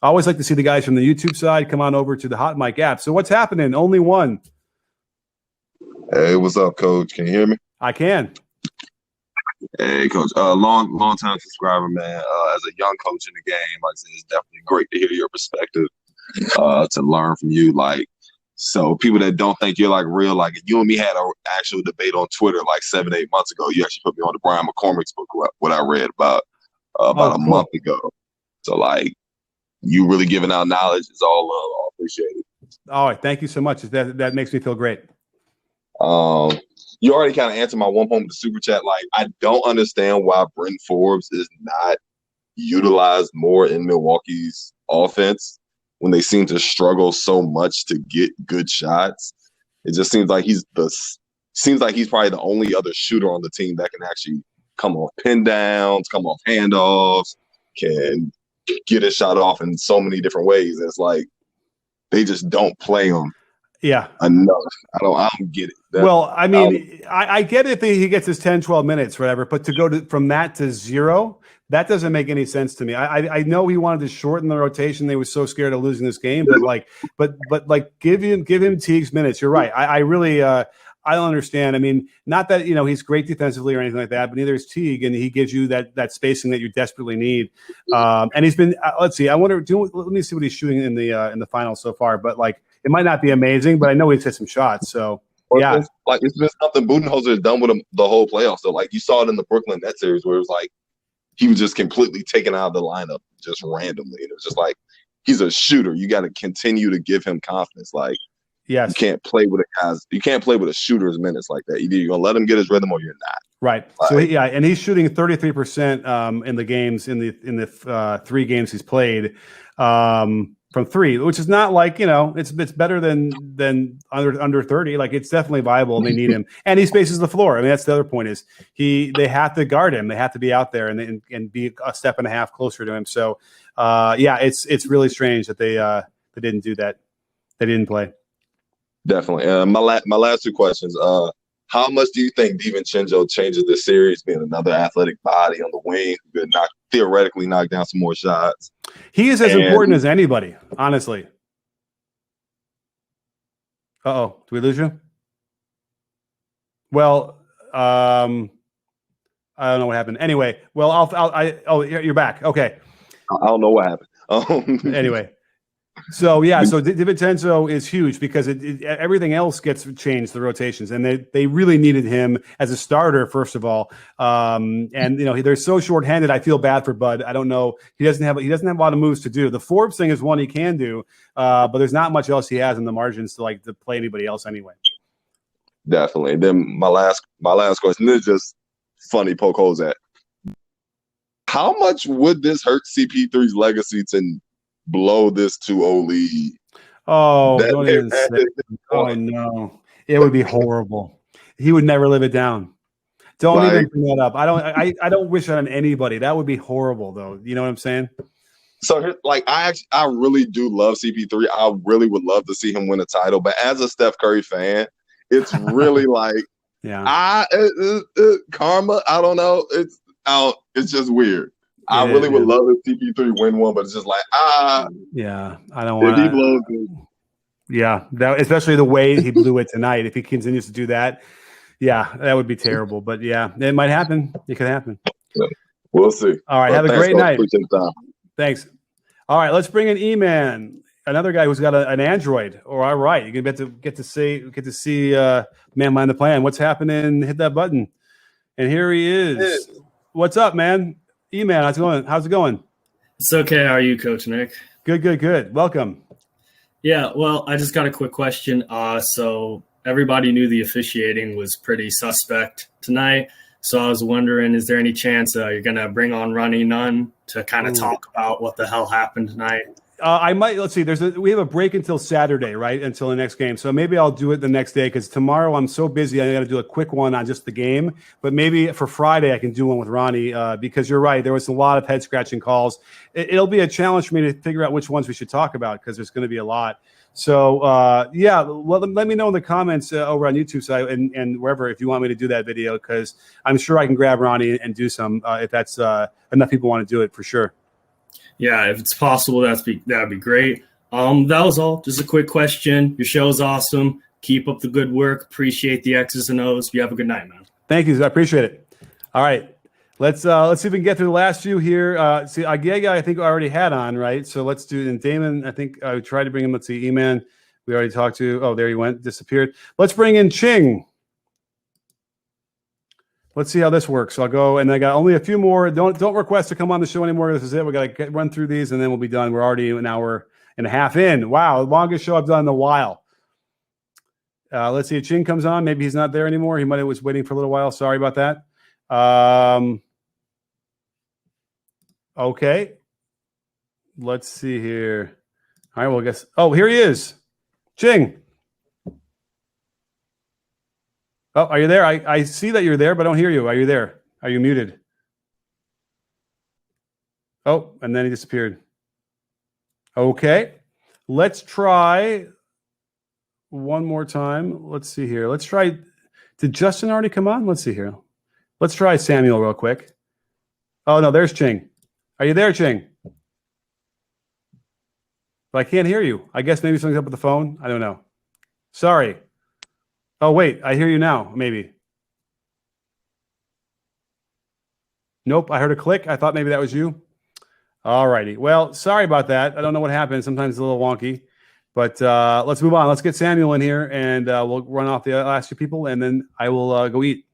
I always like to see the guys from the YouTube side come on over to the Hot Mic app. So what's happening? Only one. Hey, what's up, Coach? Can you hear me? I can. Hey, Coach. Long time subscriber, man. As a young coach in the game, like I said, it's definitely great to hear your perspective. To learn from you, so people that don't think you're real, you and me had an actual debate on Twitter 7-8 months ago. You actually put me on the Brian McCormick's book, what I read about a month ago. So you really giving out knowledge is all love. I appreciate it. All right, thank you so much. That makes me feel great. You already kind of answered my one point with the super chat. I don't understand why Bryn Forbes is not utilized more in Milwaukee's offense when they seem to struggle so much to get good shots. It just seems like he's probably the only other shooter on the team that can actually come off pin downs, come off handoffs, can get a shot off in so many different ways. It's like they just don't play him. Yeah. Enough. I don't get it. Well, I mean, I get it that he gets his 10, 12 minutes, whatever, but to go from that to 0, that doesn't make any sense to me. I know he wanted to shorten the rotation. They were so scared of losing this game, but give him Teague's minutes. You're right. I really I don't understand. I mean, not that he's great defensively or anything like that, but neither is Teague, and he gives you that spacing that you desperately need. And he's been. Let's see. I wonder. Let me see what he's shooting in the finals so far. But it might not be amazing, but I know he's hit some shots. So yeah, it's been something Budenholzer has done with him the whole playoffs. So you saw it in the Brooklyn Nets series where it was he was just completely taken out of the lineup just randomly. And it was just he's a shooter. You got to continue to give him confidence. Yes. You can't play with a shooter's minutes like that. Either you're gonna let him get his rhythm or you're not. Right. So and he's shooting 33% in the games in the 3 games he's played from 3, which is not it's better than under 30. It's definitely viable, and they need him. And he spaces the floor. I mean, that's the other point is they have to guard him. They have to be out there and be a step and a half closer to him. So it's really strange that they didn't do that. They didn't play. Definitely. My last 2 questions. How much do you think DiVincenzo changes the series, being another athletic body on the wing who could theoretically knock down some more shots? He is as important as anybody, honestly. Uh-oh. Do we lose you? Well, I don't know what happened. Anyway, well, you're back. Okay. I don't know what happened. Anyway. So DiVincenzo is huge because everything else gets changed, the rotations, and they really needed him as a starter first of all. And they're so shorthanded. I feel bad for Bud. I don't know. He doesn't have a lot of moves to do. The Forbes thing is one he can do, but there's not much else he has in the margins to play anybody else anyway. Definitely. Then my last question is just funny poke holes at. How much would this hurt CP3's legacy to blow this 2-0 lead? Oh, don't even say. Oh no, it would be horrible. He would never live it down. Don't even bring that up. I don't wish that on anybody. That would be horrible, though. You know what I'm saying? So, I really do love CP3. I really would love to see him win a title. But as a Steph Curry fan, it's really karma. I don't know. It's just weird. I really would love if CP3 win one, but it's just yeah, I don't want. If he blows it. Yeah, especially the way he blew it tonight. If he continues to do that, that would be terrible. But yeah, it might happen. It could happen. We'll see. All right, have a great night. Thanks. All right, let's bring in E-Man, another guy who's got an Android. All right, you're gonna get to see man behind the plan. What's happening? Hit that button, and here he is. What's up, man? E-Man, how's it going? It's okay. How are you, Coach Nick? Good. Welcome. Yeah, well, I just got a quick question. So everybody knew the officiating was pretty suspect tonight. So I was wondering, is there any chance you're going to bring on Ronnie Nunn to kind of talk about what the hell happened tonight? I might. Let's see. We have a break until Saturday, right? Until the next game. So maybe I'll do it the next day because tomorrow I'm so busy. I got to do a quick one on just the game. But maybe for Friday I can do one with Ronnie because you're right. There was a lot of head scratching calls. It'll be a challenge for me to figure out which ones we should talk about because there's going to be a lot. So well, let me know in the comments over on YouTube side and wherever if you want me to do that video because I'm sure I can grab Ronnie and do some if that's enough people want to do it for sure. Yeah, if it's possible, that'd be great. That was all. Just a quick question. Your show is awesome. Keep up the good work. Appreciate the X's and O's. You have a good night, man. Thank you. I appreciate it. All right. Let's see if we can get through the last few here. See, Agega, I think I already had on, right? So let's do, and Damon, I think I tried to bring him. Let's see, E-Man, we already talked to. Oh, there he went, disappeared. Let's bring in Ching. Let's see how this works. So I'll go, and I got only a few more. Don't request to come on the show anymore. This is it. We got to run through these, and then we'll be done. We're already an hour and a half in. Wow, the longest show I've done in a while. Let's see if Ching comes on. Maybe he's not there anymore. He might have was waiting for a little while. Sorry about that. Okay. Let's see here. All right, well, I guess. Oh, here he is. Ching. Oh, are you there? I see that you're there, but I don't hear you. Are you there? Are you muted? Oh, and then he disappeared. Okay. Let's try one more time. Let's see here. Let's try. Did Justin already come on? Let's see here. Let's try Samuel real quick. Oh, no, there's Ching. Are you there, Ching? But I can't hear you. I guess maybe something's up with the phone. I don't know. Sorry. Oh, wait. I hear you now, maybe. Nope. I heard a click. I thought maybe that was you. All righty. Well, sorry about that. I don't know what happened. Sometimes it's a little wonky. But let's move on. Let's get Samuel in here, and we'll run off the last few people, and then I will go eat.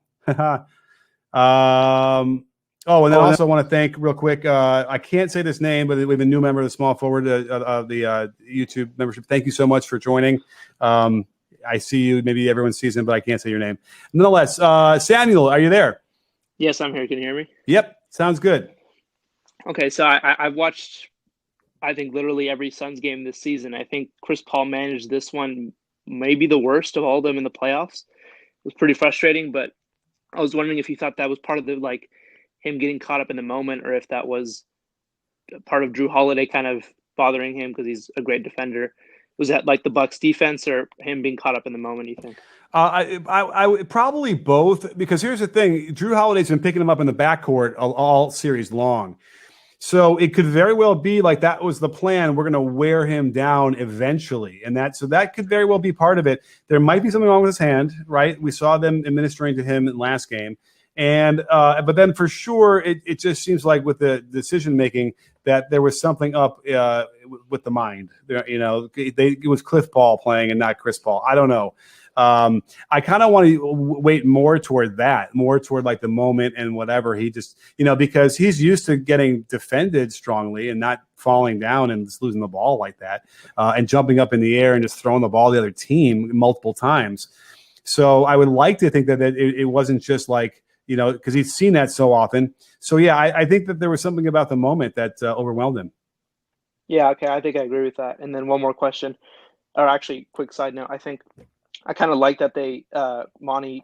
Oh, and then I also want to thank real quick. I can't say this name, but we have a new member of the small forward of the YouTube membership. Thank you so much for joining. I see you. Maybe everyone sees him, but I can't say your name. Nonetheless, Samuel, are you there? Yes, I'm here. Can you hear me? Yep. Sounds good. Okay, so I've watched, I think, literally every Suns game this season. I think Chris Paul managed this one maybe the worst of all of them in the playoffs. It was pretty frustrating, but I was wondering if you thought that was part of the, like, him getting caught up in the moment, or if that was part of Drew Holiday kind of bothering him because he's a great defender. Was that like the Bucks defense or him being caught up in the moment, you think? I probably both, because here's the thing. Drew Holiday's been picking him up in the backcourt all series long. So it could very well be like that was the plan. We're going to wear him down eventually. And so that could very well be part of it. There might be something wrong with his hand, right? We saw them administering to him in last game. And but then for sure, it just seems like with the decision making that there was something up with the mind. You know, it was Cliff Paul playing and not Chris Paul. I don't know. I kind of want to wait more toward that, more toward like the moment and whatever. He just, you know, because he's used to getting defended strongly and not falling down and just losing the ball like that, and jumping up in the air and just throwing the ball to the other team multiple times. So I would like to think that it wasn't just like, you know, because he's seen that so often. So, yeah, I think that there was something about the moment that overwhelmed him. Yeah, okay, I think I agree with that. And then one more question, or actually, quick side note. I think I kind of like that they Monty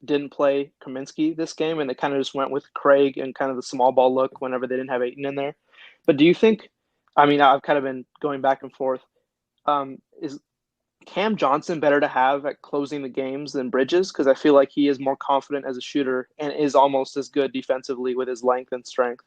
didn't play Kaminsky this game, and they kind of just went with Craig and kind of the small ball look whenever they didn't have Ayton in there. But do you think, I mean, I've kind of been going back and forth, is Cam Johnson better to have at closing the games than Bridges? Because I feel like he is more confident as a shooter and is almost as good defensively with his length and strength.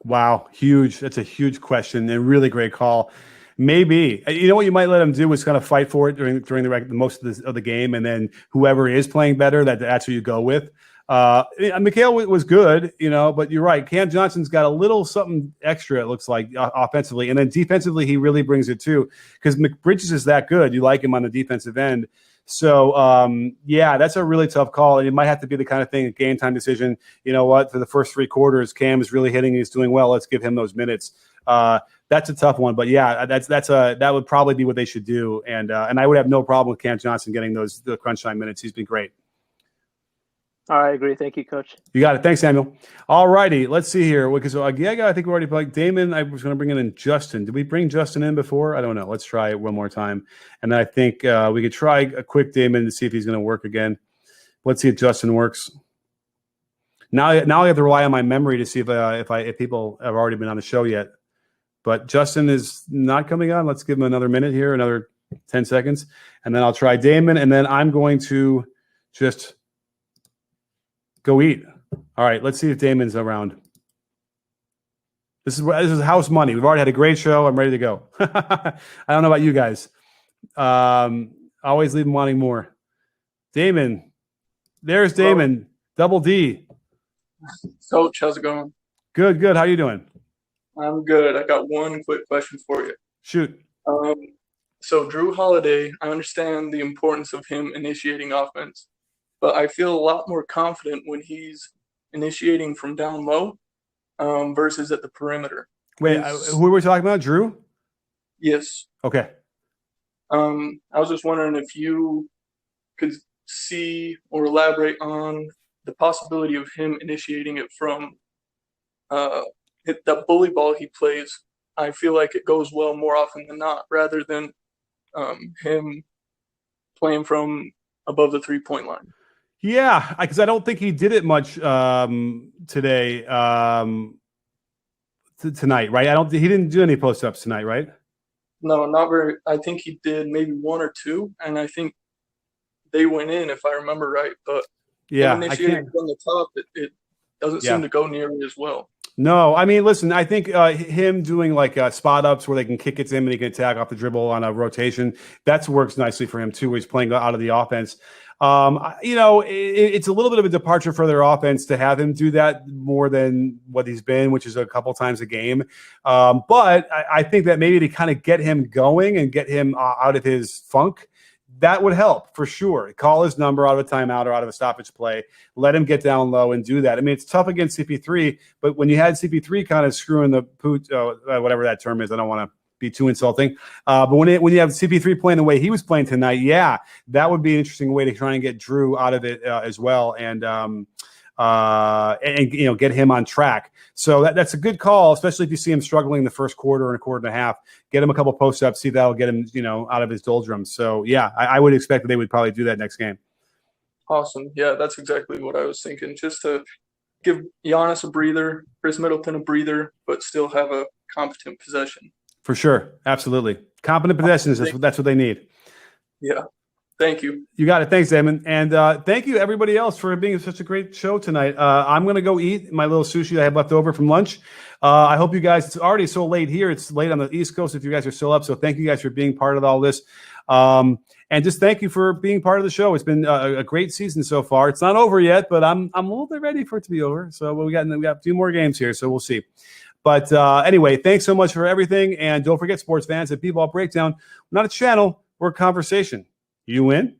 Wow, huge. That's a huge question and really great call. Maybe. You know what you might let him do is kind of fight for it during the most of the game, and then whoever is playing better, that's who you go with. Mikhail was good, you know, but you're right. Cam Johnson's got a little something extra, it looks like, offensively. And then defensively, he really brings it too, because Bridges is that good. You like him on the defensive end. So, yeah, that's a really tough call. And it might have to be the kind of thing, a game time decision. You know what? For the first three quarters, Cam is really hitting. He's doing well. Let's give him those minutes. That's a tough one. But, yeah, that would probably be what they should do. And I would have no problem with Cam Johnson getting the crunch time minutes. He's been great. I agree. Thank you, Coach. You got it. Thanks, Samuel. All righty. Let's see here. Because I think we already played Damon. I was going to bring in Justin. Did we bring Justin in before? I don't know. Let's try it one more time. And then I think we could try a quick Damon to see if he's going to work again. Let's see if Justin works. Now I have to rely on my memory to see if people have already been on the show yet. But Justin is not coming on. Let's give him another minute here, another 10 seconds. And then I'll try Damon. And then I'm going to just go eat. All right, let's see if Damon's around. This is house money. We've already had a great show. I'm ready to go. I don't know about you guys. Always leave them wanting more. Damon. There's Damon. Double D. Coach, how's it going? Good. How you doing? I'm good. I got one quick question for you. Shoot. So Drew Holiday, I understand the importance of him initiating offense, but I feel a lot more confident when he's initiating from down low versus at the perimeter. Wait, who were we talking about? Drew? Yes. Okay. I was just wondering if you could see or elaborate on the possibility of him initiating it from that bully ball he plays, I feel like it goes well more often than not, rather than him playing from above the 3-point line. Yeah, because I don't think he did it much today, tonight, right? He didn't do any post ups tonight, right? No, not very. I think he did maybe 1 or 2, and I think they went in, if I remember right. But yeah, initiating from the top, it doesn't seem to go nearly as well. No, I mean, listen, I think him doing like spot ups where they can kick it to him and he can attack off the dribble on a rotation, that works nicely for him too. He's playing out of the offense. It's a little bit of a departure for their offense to have him do that more than what he's been, which is a couple times a game. But I think that maybe to kind of get him going and get him out of his funk, that would help for sure. Call his number out of a timeout or out of a stoppage play. Let him get down low and do that. I mean, it's tough against CP3, but when you had CP3 kind of screwing the poot, whatever that term is, I don't want to be too insulting. But when you have CP3 playing the way he was playing tonight, yeah, that would be an interesting way to try and get Drew out of it as well, and get him on track. So that's a good call, especially if you see him struggling in the first quarter and a quarter and a half. Get him a couple post ups, see if that'll get him out of his doldrums. So yeah, I would expect that they would probably do that next game. Awesome. Yeah, that's exactly what I was thinking. Just to give Giannis a breather, Chris Middleton a breather, but still have a competent possession. For sure. Absolutely. Competent possessions, that's what they need. Yeah. Thank you. You got it. Thanks, Damon. And thank you, everybody else, for being such a great show tonight. I'm going to go eat my little sushi that I have left over from lunch. I hope you guys, it's already so late here. It's late on the East Coast if you guys are still up. So thank you guys for being part of all this. And just thank you for being part of the show. It's been a great season so far. It's not over yet, but I'm a little bit ready for it to be over. So we got a few more games here, so we'll see. But anyway, thanks so much for everything. And don't forget, sports fans, at B-Ball Breakdown, we're not a channel, we're a conversation. You win,